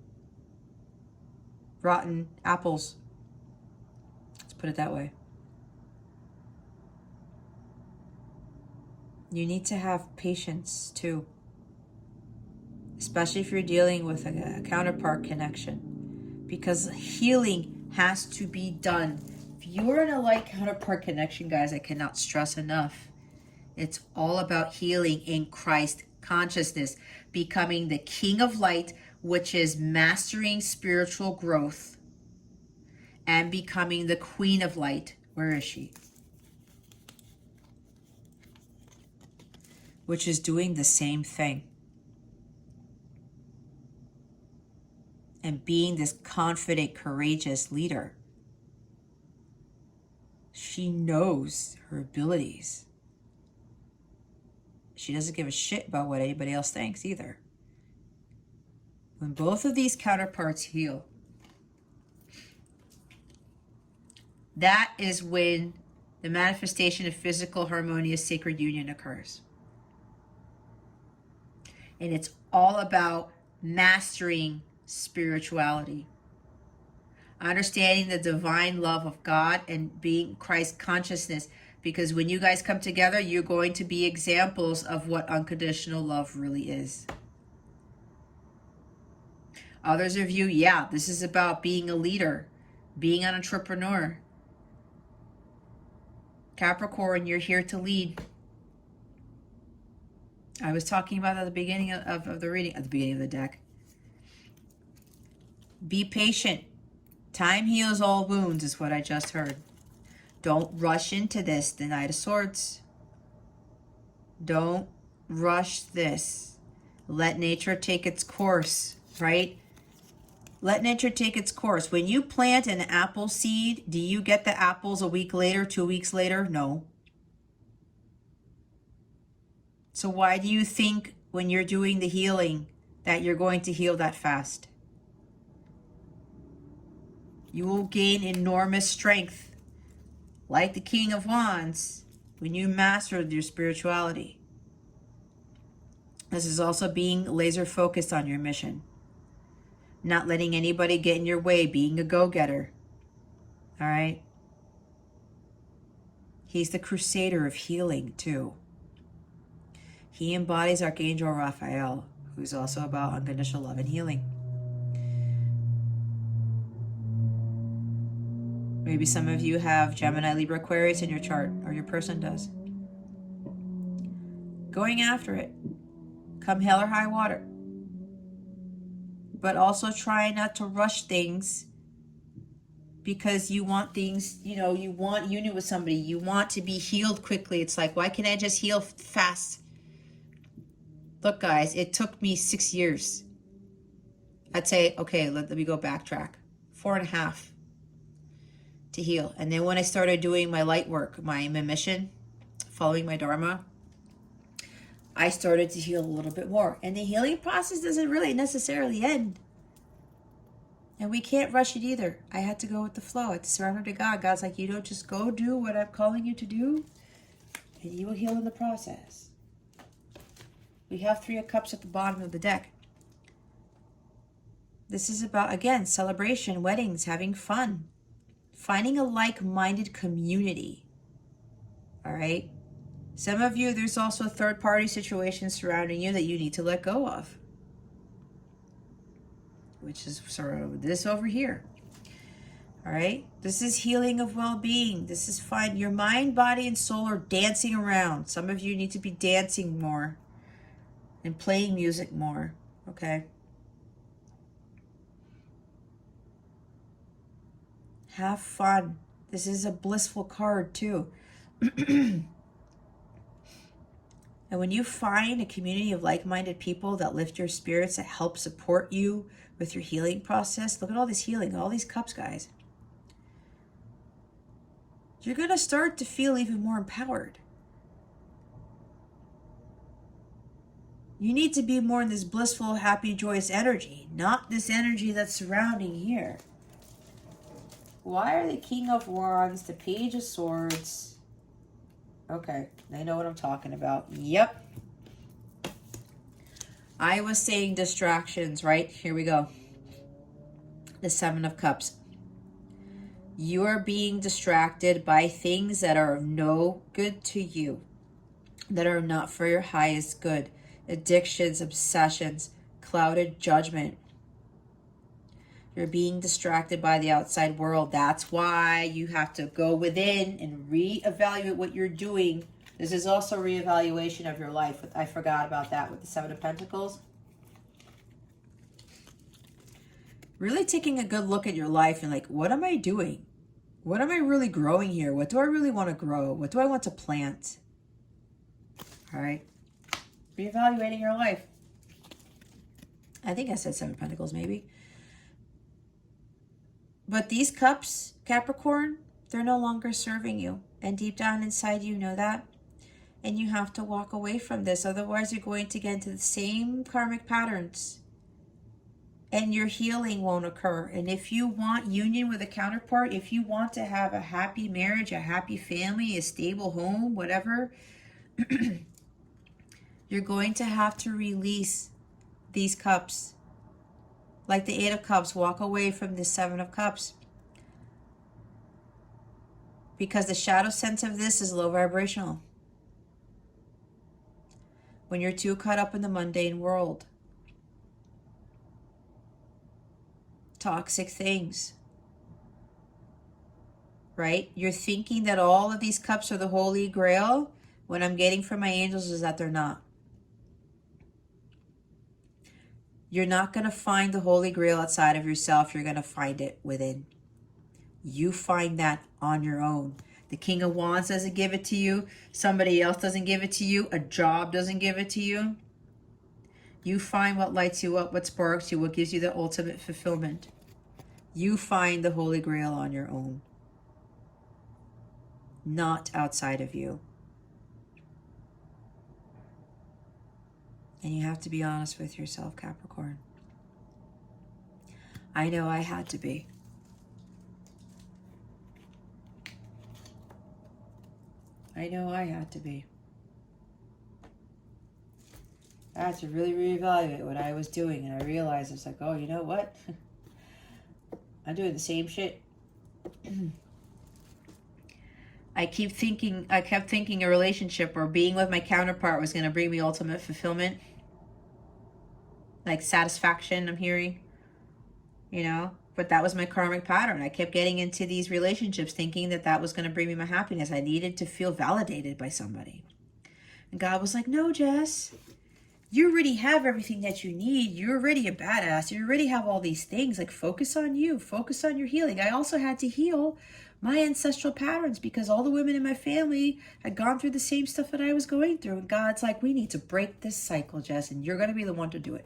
rotten apples. Let's put it that way. You need to have patience too, especially if you're dealing with a counterpart connection, because healing has to be done. If you're in a light counterpart connection, guys, I cannot stress enough. It's all about healing in Christ consciousness, becoming the king of light, which is mastering spiritual growth, and becoming the queen of light. Where is she? Which is doing the same thing. And being this confident, courageous leader. She knows her abilities. She doesn't give a shit about what anybody else thinks either. When both of these counterparts heal, that is when the manifestation of physical, harmonious, sacred union occurs. And it's all about mastering spirituality. Understanding the divine love of God and being Christ consciousness. Because when you guys come together, you're going to be examples of what unconditional love really is. Others of you, yeah, this is about being a leader, being an entrepreneur. Capricorn, you're here to lead. I was talking about at the beginning of the reading, at the beginning of the deck. Be patient. Time heals all wounds is what I just heard. Don't rush into this, the Knight of Swords. Don't rush this. Let nature take its course, right? Let nature take its course. When you plant an apple seed, do you get the apples a week later, 2 weeks later? No. So why do you think when you're doing the healing that you're going to heal that fast? You will gain enormous strength, like the King of Wands, when you mastered your spirituality. This is also being laser focused on your mission. Not letting anybody get in your way, being a go-getter. All right? He's the crusader of healing too. He embodies Archangel Raphael, who's also about unconditional love and healing. Maybe some of you have Gemini, Libra, Aquarius in your chart, or your person does. Going after it, come hell or high water. But also try not to rush things, because you want things, you know, you want union with somebody. You want to be healed quickly. It's like, why can't I just heal fast? Look, guys, it took me 6 years. I'd say, okay, let me go backtrack. 4.5 to heal. And then when I started doing my light work, my mission, following my Dharma, I started to heal a little bit more. And the healing process doesn't really necessarily end. And we can't rush it either. I had to go with the flow. I had to surrender to God. God's like, you don't just go do what I'm calling you to do, and you will heal in the process. We have 3 of Cups at the bottom of the deck. This is about, again, celebration, weddings, having fun, finding a like-minded community. All right? Some of you, there's also third-party situations surrounding you that you need to let go of, which is sort of this over here. All right? This is healing of well-being. This is fine. Your mind, body, and soul are dancing around. Some of you need to be dancing more and playing music more, okay? Have fun. This is a blissful card, too. And when you find a community of like-minded people that lift your spirits, that help support you with your healing process, look at all this healing, all these cups, guys. You're going to start to feel even more empowered. You need to be more in this blissful, happy, joyous energy, not this energy that's surrounding here. Why are the King of Wands, the Page of Swords? Okay, they know what I'm talking about. Yep. I was saying distractions, right? Here we go. The 7 of Cups. You are being distracted by things that are of no good to you, that are not for your highest good. Addictions, obsessions, clouded judgment. You're being distracted by the outside world. That's why you have to go within and reevaluate what you're doing. This is also a reevaluation of your life. I forgot about that with the 7 of Pentacles. Really taking a good look at your life and like, what am I doing? What am I really growing here? What do I really want to grow? What do I want to plant? All right. Reevaluating your life. I think I said 7 of Pentacles maybe. But these cups, Capricorn, they're no longer serving you. And deep down inside you know that. And you have to walk away from this. Otherwise, you're going to get into the same karmic patterns. And your healing won't occur. And if you want union with a counterpart, if you want to have a happy marriage, a happy family, a stable home, whatever, you're going to have to release these cups. Like the 8 of Cups, walk away from the 7 of Cups. Because the shadow sense of this is low vibrational. When you're too caught up in the mundane world. Toxic things. Right? You're thinking that all of these cups are the Holy Grail. What I'm getting from my angels is that they're not. You're not going to find the Holy Grail outside of yourself. You're going to find it within. You find that on your own. The King of Wands doesn't give it to you. Somebody else doesn't give it to you. A job doesn't give it to you. You find what lights you up, what sparks you, what gives you the ultimate fulfillment. You find the Holy Grail on your own. Not outside of you. And you have to be honest with yourself, Capricorn. I know I had to be. I know I had to be. I had to really reevaluate what I was doing, and I realized it's like, oh, you know what? I'm doing the same shit. I kept thinking a relationship or being with my counterpart was going to bring me ultimate fulfillment, like satisfaction, I'm hearing, you know? But that was my karmic pattern. I kept getting into these relationships thinking that that was going to bring me my happiness. I needed to feel validated by somebody. And God was like, no, Jess, you already have everything that you need. You're already a badass. You already have all these things. Like, focus on you. Focus on your healing. I also had to heal my ancestral patterns because all the women in my family had gone through the same stuff that I was going through. And God's like, we need to break this cycle, Jess, and you're going to be the one to do it.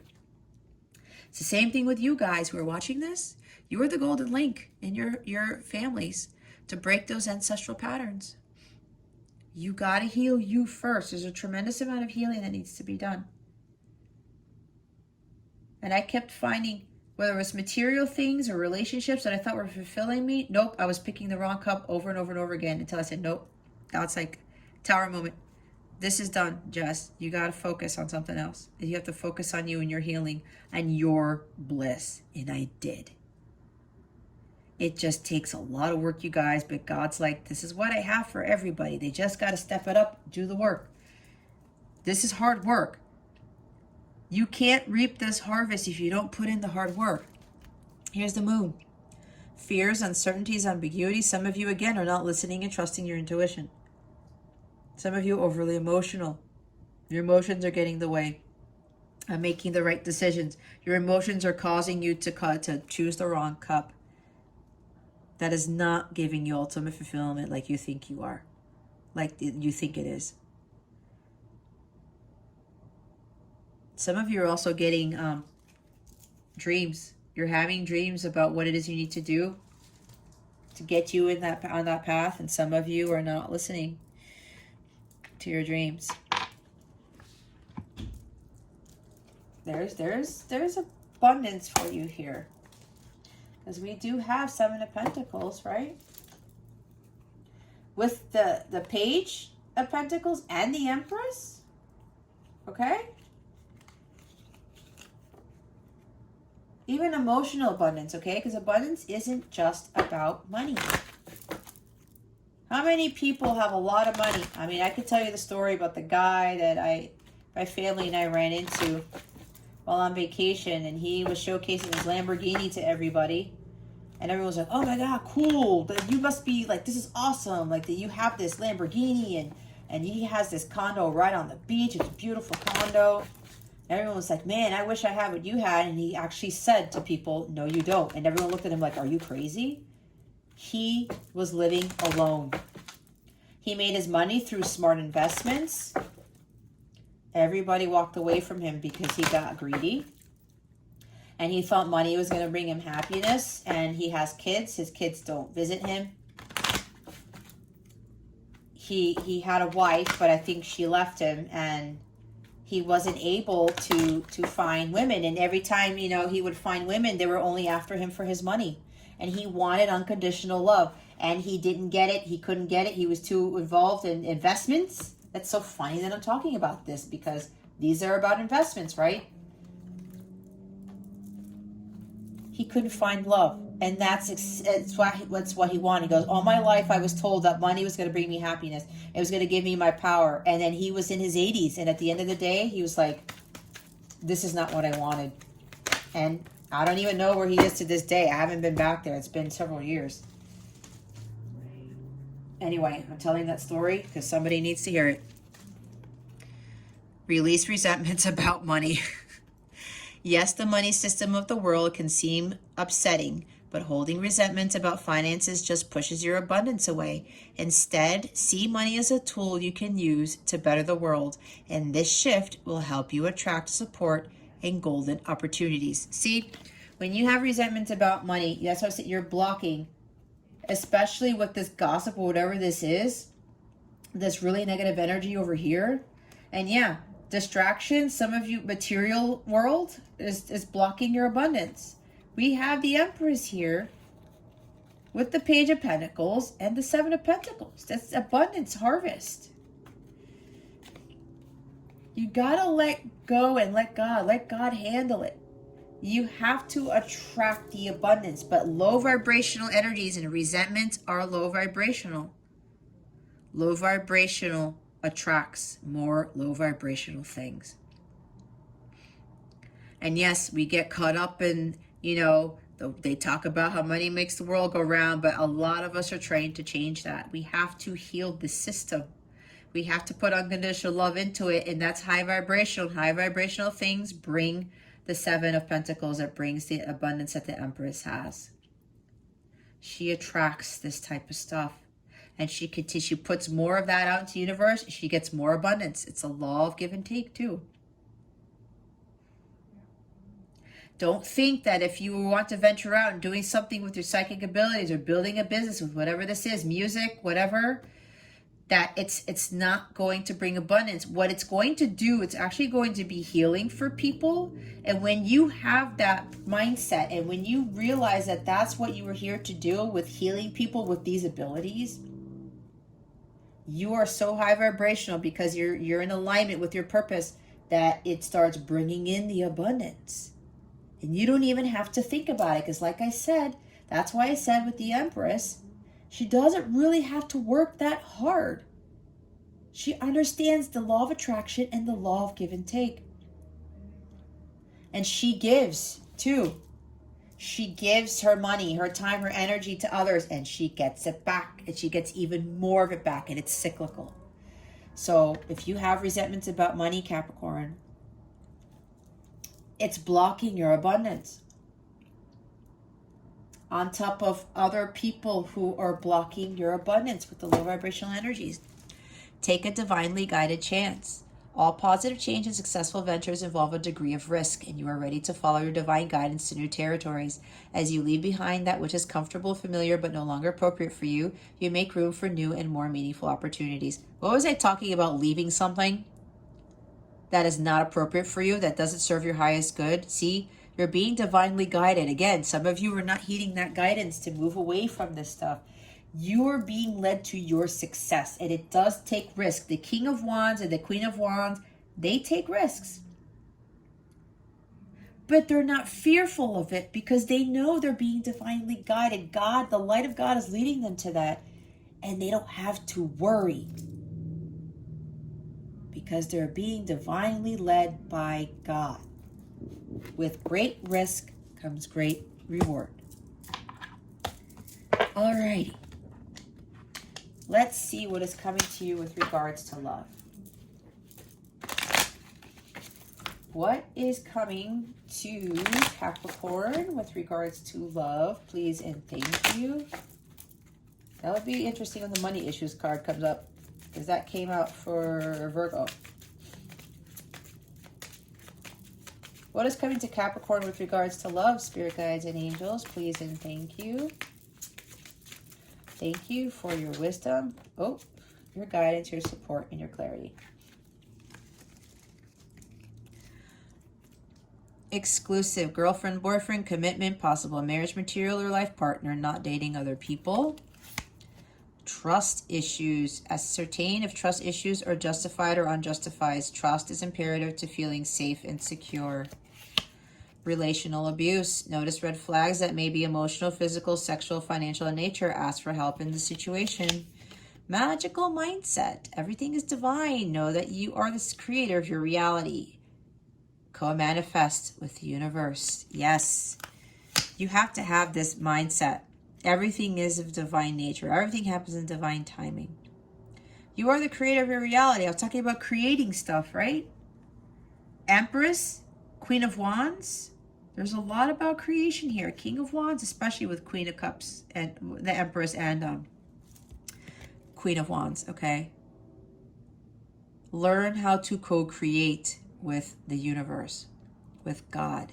It's the same thing with you guys who are watching this. You're the golden link in your families to break those ancestral patterns. You got to heal you first. There's a tremendous amount of healing that needs to be done. And I kept finding, whether it was material things or relationships that I thought were fulfilling me, nope, I was picking the wrong cup over and over and over again until I said, nope. Now it's like tower moment. This is done, Jess. You got to focus on something else. You have to focus on you and your healing and your bliss. And I did. It just takes a lot of work, you guys, but God's like, this is what I have for everybody. They just got to step it up, do the work. This is hard work. You can't reap this harvest if you don't put in the hard work. Here's the moon. Fears, uncertainties, ambiguity. Some of you, again, are not listening and trusting your intuition. Some of you are overly emotional. Your emotions are getting in the way of making the right decisions. Your emotions are causing you to choose the wrong cup. That is not giving you ultimate fulfillment like you think you are, like you think it is. Some of you are also getting dreams. You're having dreams about what it is you need to do to get you on that path, and some of you are not listening to your dreams. There's abundance for you here. Because we do have 7 of Pentacles, right? With the Page of Pentacles and the Empress. Okay? Even emotional abundance, okay? Because abundance isn't just about money. How many people have a lot of money? I mean, I could tell you the story about the guy that my family and I ran into while on vacation, and he was showcasing his Lamborghini to everybody. And everyone was like, oh my God, cool. You must be like, this is awesome. Like that you have this Lamborghini and he has this condo right on the beach. It's a beautiful condo. And everyone was like, man, I wish I had what you had. And he actually said to people, no, you don't. And everyone looked at him like, are you crazy? He was living alone. He made his money through smart investments. Everybody walked away from him because he got greedy. And he thought money was going to bring him happiness. And he has kids. His kids don't visit him. He had a wife, but I think she left him. And he wasn't able to find women. And every time, he would find women, they were only after him for his money. And he wanted unconditional love. And he didn't get it. He couldn't get it. He was too involved in investments. That's so funny that I'm talking about this because these are about investments, right? He couldn't find love. And that's what he wanted. He goes, all my life I was told that money was going to bring me happiness. It was going to give me my power. And then he was in his 80s. And at the end of the day, he was like, this is not what I wanted. And I don't even know where he is to this day. I haven't been back there. It's been several years. Anyway, I'm telling that story because somebody needs to hear it. Release resentments about money. Yes, the money system of the world can seem upsetting, but holding resentments about finances just pushes your abundance away. Instead, see money as a tool you can use to better the world, and this shift will help you attract support and golden opportunities. See, when you have resentments about money, that's what I said, you're blocking, especially with this gossip or whatever this is, this really negative energy over here. And yeah, distraction, some of you, material world is blocking your abundance. We have the Empress here with the Page of Pentacles and the 7 of Pentacles. That's abundance, harvest. You gotta let go and let God handle it. You have to attract the abundance, but low vibrational energies and resentments are low vibrational. low vibrational attracts more low vibrational things. And yes, we get caught up in, you know, they talk about how money makes the world go round, but a lot of us are trying to change that. We have to heal the system. We have to put unconditional love into it, and that's high vibrational. High vibrational things bring the Seven of Pentacles, that brings the abundance that the Empress has. She attracts this type of stuff, and she puts more of that out into the universe. She gets more abundance. It's a law of give and take too. Don't think that if you want to venture out and doing something with your psychic abilities or building a business with whatever this is, music, whatever, that it's not going to bring abundance. What it's going to do, it's actually going to be healing for people. And when you have that mindset, and when you realize that that's what you were here to do, with healing people with these abilities, you are so high vibrational because you're in alignment with your purpose, that it starts bringing in the abundance. And you don't even have to think about it, because like I said, that's why I said with the Empress, she doesn't really have to work that hard. She understands the law of attraction and the law of give and take. And she gives too. She gives her money, her time, her energy to others, and she gets it back. And she gets even more of it back, and it's cyclical. So if you have resentments about money, Capricorn, it's blocking your abundance. On top of other people who are blocking your abundance with the low vibrational energies. Take a divinely guided chance. All positive change and successful ventures involve a degree of risk, and you are ready to follow your divine guidance to new territories. As you leave behind that which is comfortable, familiar, but no longer appropriate for you, you make room for new and more meaningful opportunities. What was I talking about? Leaving something that is not appropriate for you, that doesn't serve your highest good. See, you're being divinely guided. Again, some of you are not heeding that guidance to move away from this stuff. You are being led to your success, and it does take risk. The King of Wands and the Queen of Wands, they take risks. But they're not fearful of it, because they know they're being divinely guided. God, the light of God is leading them to that, and they don't have to worry, because they're being divinely led by God. With great risk comes great reward. Alrighty. Let's see what is coming to you with regards to love. What is coming to Capricorn with regards to love, please and thank you? That would be interesting when the money issues card comes up, because that came out for Virgo. What is coming to Capricorn with regards to love, spirit guides and angels, please and thank you? Thank you for your wisdom, your guidance, your support, and your clarity. Exclusive, girlfriend, boyfriend, commitment, possible marriage material or life partner, not dating other people. Trust issues, ascertain if trust issues are justified or unjustified. Trust is imperative to feeling safe and secure. Relational abuse, notice red flags that may be emotional, physical, sexual, financial in nature. Ask for help in the situation. Magical mindset, everything is divine. Know that you are the creator of your reality. Co-manifest with the universe. Yes, you have to have this mindset. Everything is of divine nature. Everything happens in divine timing. You are the creator of your reality. I was talking about creating stuff, right? Empress, Queen of Wands. There's a lot about creation here. King of Wands, especially with Queen of Cups and the Empress and Queen of Wands, okay? Learn how to co-create with the universe, with God.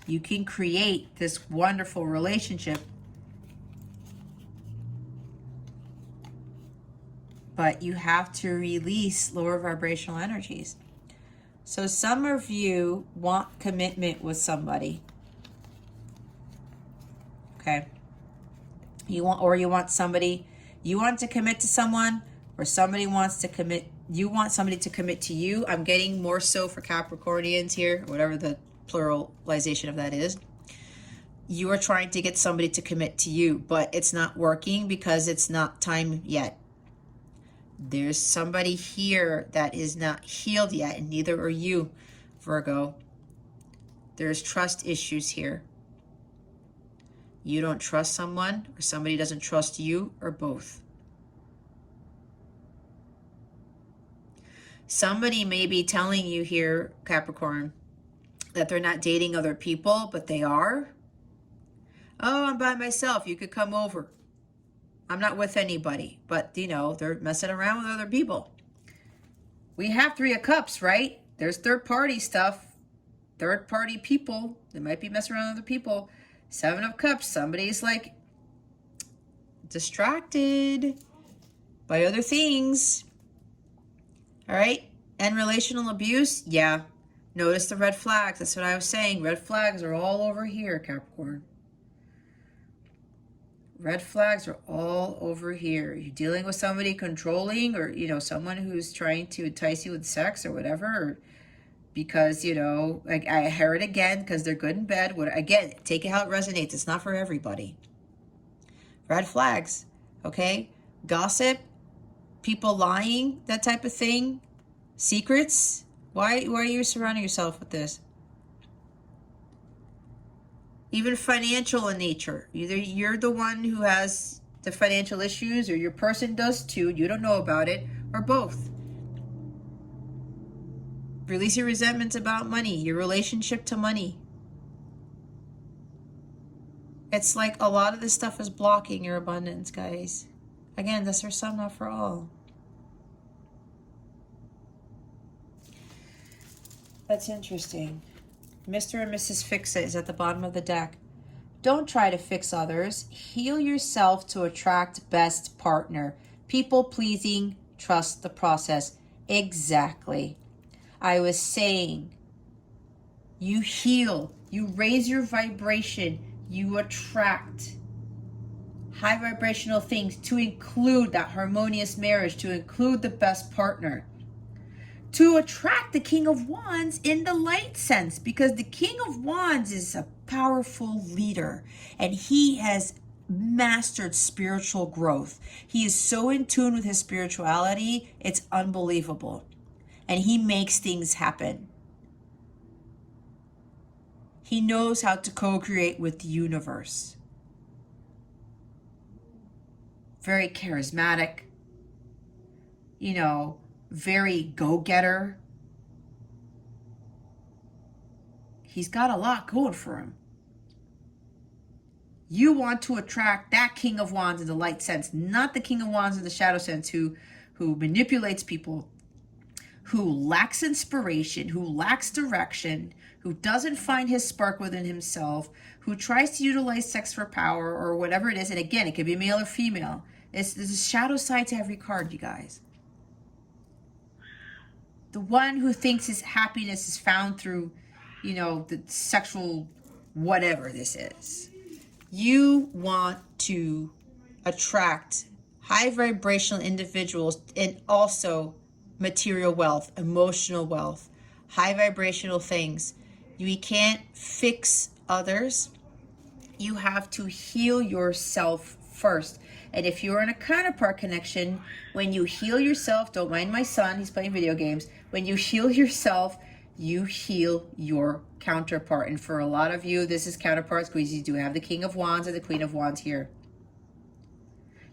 You can create this wonderful relationship, but you have to release lower vibrational energies. So some of you want commitment with somebody. Okay. You want somebody, you want to commit to someone, or somebody wants to commit, you want somebody to commit to you. I'm getting more so for Capricornians here, whatever the pluralization of that is. you are trying to get somebody to commit to you, but it's not working because it's not time yet. There's somebody here that is not healed yet, and neither are you, Virgo. There's trust issues here. You don't trust someone, or somebody doesn't trust you, or both. Somebody may be telling you here, Capricorn, that they're not dating other people, but they are. Oh, I'm by myself. You could come over. I'm not with anybody. But, you know, they're messing around with other people. We have Three of Cups, right? There's third-party stuff. Third-party people. They might be messing around with other people. Seven of Cups. Somebody's like distracted by other things. All right? And relational abuse. Yeah. Notice the red flags. That's what I was saying. Red flags are all over here, Capricorn. Red flags are all over here. You're dealing with somebody controlling, or, you know, someone who's trying to entice you with sex or whatever, or because, you know, I hear it again, because they're good in bed. Again, take it how it resonates. It's not for everybody. Red flags, okay? Gossip, people lying, that type of thing. Secrets. Why are you surrounding yourself with this? Even financial in nature. Either you're the one who has the financial issues, or your person does too. You don't know about it, or both. Release your resentments about money, your relationship to money. It's like a lot of this stuff is blocking your abundance, guys. Again, that's for some, not for all. That's interesting. Mr. and Mrs. Fix-It is at the bottom of the deck. Don't try to fix others. Heal yourself to attract best partner. People pleasing, trust the process. Exactly. I was saying, you heal, you raise your vibration, you attract high vibrational things, to include that harmonious marriage, to include the best partner, to attract the King of Wands in the light sense, because the King of Wands is a powerful leader, and he has mastered spiritual growth. He is so in tune with his spirituality, it's unbelievable. And he makes things happen. He knows how to co-create with the universe. Very charismatic, you know, very go-getter. He's got a lot going for him. You want to attract that King of Wands in the light sense, not the King of Wands in the shadow sense who manipulates people, who lacks inspiration, who lacks direction, who doesn't find his spark within himself, who tries to utilize sex for power or whatever it is. And again, it could be male or female. There's a shadow side to every card, you guys. The one who thinks his happiness is found through, you know, the sexual whatever this is. You want to attract high vibrational individuals, and also material wealth, emotional wealth, high vibrational things. You can't fix others. You have to heal yourself first. And if you're in a counterpart connection, when you heal yourself, don't mind my son, he's playing video games. When you heal yourself, you heal your counterpart. And for a lot of you, this is counterparts because you do have the King of Wands and the Queen of Wands here.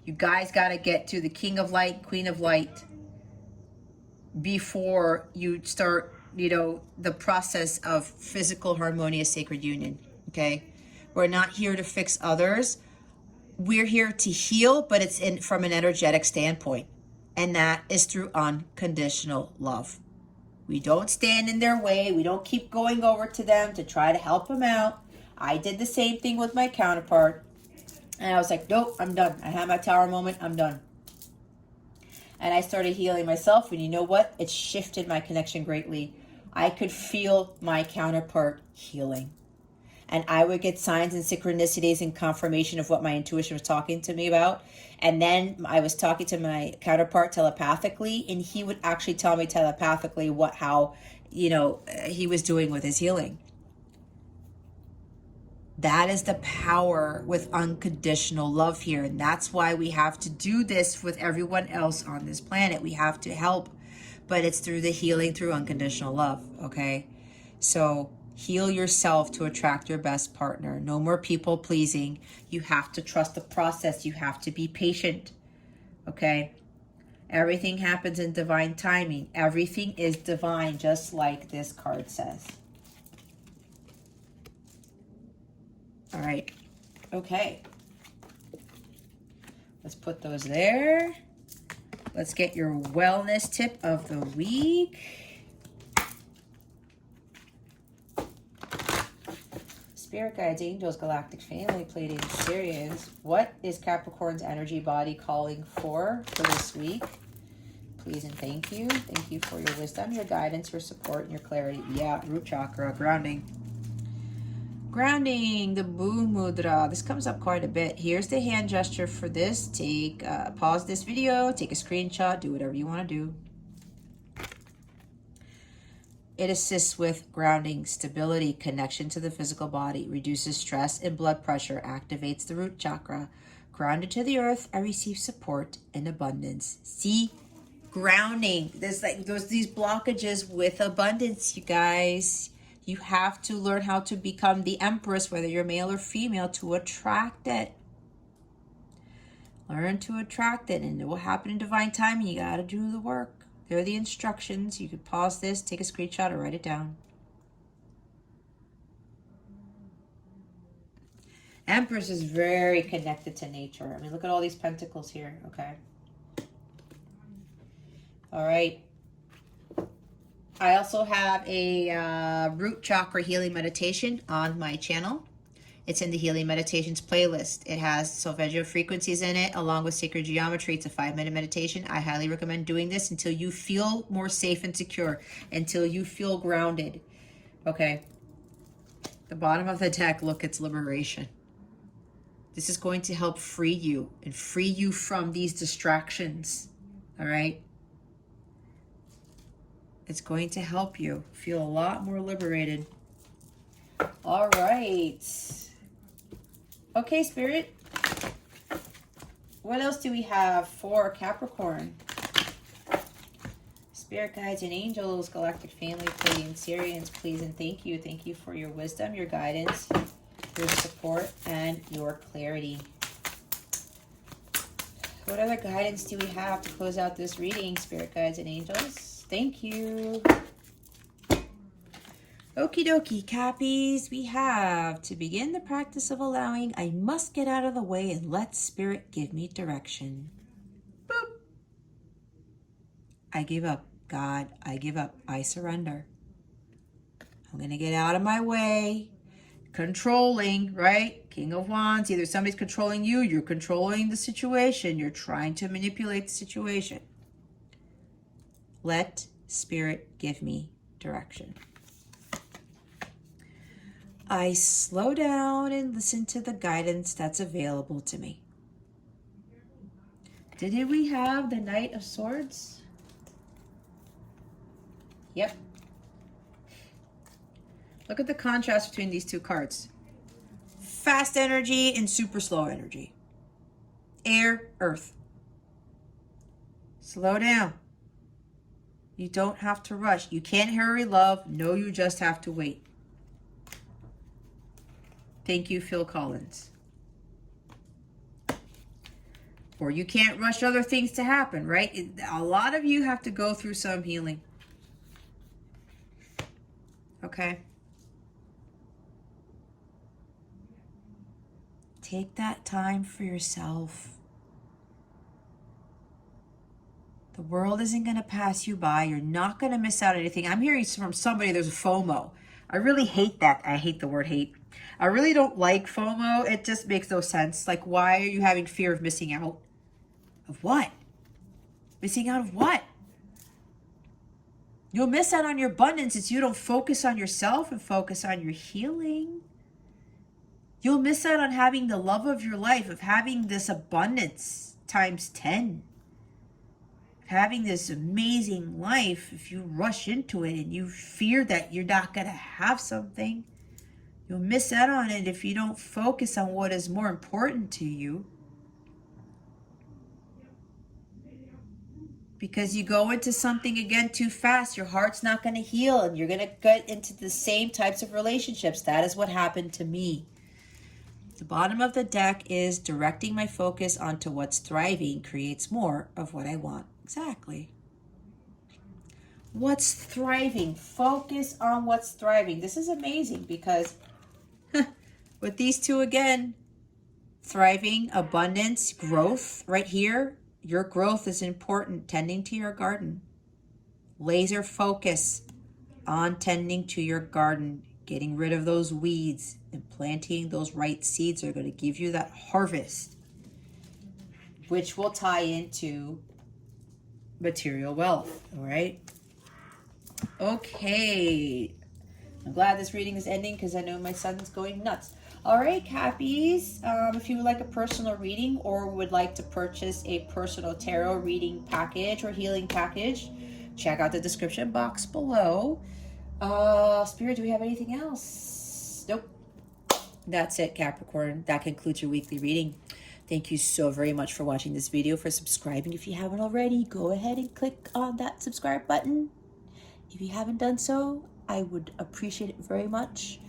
You guys got to get to the King of Light, Queen of Light before you start, you know, the process of physical harmonious sacred union, okay? We're not here to fix others. We're here to heal, but it's from an energetic standpoint, and that is through unconditional love. We don't stand in their way. We don't keep going over to them to try to help them out. I did the same thing with my counterpart, and I was like, nope, I'm done. I had my tower moment. I'm done. And I started healing myself, and you know what? It shifted my connection greatly. I could feel my counterpart healing. And I would get signs and synchronicities and confirmation of what my intuition was talking to me about. And then I was talking to my counterpart telepathically, and he would actually tell me telepathically how, you know, he was doing with his healing. That is the power with unconditional love here. And that's why we have to do this with everyone else on this planet. We have to help, but it's through the healing through unconditional love, okay? So heal yourself to attract your best partner. No more people pleasing. You have to trust the process. You have to be patient, okay? Everything happens in divine timing. Everything is divine, just like this card says. All right. Okay. Let's put those there. Let's get your wellness tip of the week. Spirit guides, angels, galactic family, Pleiadians, Sirians. What is Capricorn's energy body calling for this week? Please and thank you. Thank you for your wisdom, your guidance, your support, and your clarity. Yeah, root chakra, grounding. Grounding, the Boo Mudra. This comes up quite a bit. Here's the hand gesture for this. Take, pause this video, take a screenshot, do whatever you want to do. It assists with grounding, stability, connection to the physical body, reduces stress and blood pressure, activates the root chakra. Grounded to the earth, I receive support and abundance. See, grounding. There's these blockages with abundance, you guys. You have to learn how to become the empress, whether you're male or female, to attract it. Learn to attract it, and it will happen in divine timing. You got to do the work. There are the instructions. You could pause this, take a screenshot, or write it down. Empress is very connected to nature. I mean, look at all these pentacles here, okay? All right. I also have a root chakra healing meditation on my channel. It's in the Healing Meditations playlist. It has solfeggio frequencies in it, along with sacred geometry. It's a 5-minute meditation. I highly recommend doing this until you feel more safe and secure, until you feel grounded. Okay. The bottom of the deck, look, it's liberation. This is going to help free you and free you from these distractions. All right. It's going to help you feel a lot more liberated. All right. Okay, Spirit. What else do we have for Capricorn? Spirit guides and angels, galactic family, Pleiadians, Sirians, please and thank you. Thank you for your wisdom, your guidance, your support, and your clarity. What other guidance do we have to close out this reading, Spirit guides and angels? Thank you. Okie dokie, Cappies. We have to begin the practice of allowing. I must get out of the way and let Spirit give me direction. Boop. I give up. God, I give up. I surrender. I'm going to get out of my way. Controlling, right? King of Wands. Either somebody's controlling you, you're controlling the situation. You're trying to manipulate the situation. Let Spirit give me direction. I slow down and listen to the guidance that's available to me. Did we have the Knight of Swords? Yep. Look at the contrast between these two cards. Fast energy and super slow energy. Air, earth. Slow down. You don't have to rush. You can't hurry love. No, you just have to wait. Thank you, Phil Collins. Or you can't rush other things to happen, right? A lot of you have to go through some healing. Okay? Take that time for yourself. The world isn't going to pass you by. You're not going to miss out on anything. I'm hearing from somebody there's a FOMO. I really hate that. I hate the word hate. I really don't like FOMO. It just makes no sense. Like, why are you having fear of missing out? Of what? Missing out of what? You'll miss out on your abundance if you don't focus on yourself and focus on your healing. You'll miss out on having the love of your life, of having this abundance times 10. Having this amazing life if you rush into it and you fear that you're not going to have something. You'll miss out on it if you don't focus on what is more important to you. Because you go into something again too fast, your heart's not going to heal, and you're going to get into the same types of relationships. That is what happened to me. The bottom of the deck is directing my focus onto what's thriving creates more of what I want. Exactly. What's thriving? Focus on what's thriving. This is amazing because with these two again, thriving, abundance, growth right here. Your growth is important, tending to your garden. Laser focus on tending to your garden, getting rid of those weeds and planting those right seeds are going to give you that harvest, which will tie into material wealth, all right? Okay. I'm glad this reading is ending because I know my son's going nuts. All right, Cappies, if you would like a personal reading or would like to purchase a personal tarot reading package or healing package, check out the description box below. Spirit, do we have anything else? Nope. That's it, Capricorn. That concludes your weekly reading. Thank you so very much for watching this video, for subscribing. If you haven't already, go ahead and click on that subscribe button. If you haven't done so, I would appreciate it very much.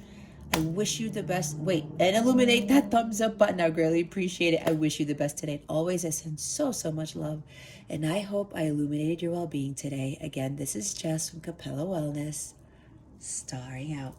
I wish you the best. Wait, and illuminate that thumbs up button. I greatly appreciate it. I wish you the best today. Always, I send so much love. And I hope I illuminated your well-being today. Again, this is Jess from Capella Wellness, starring out.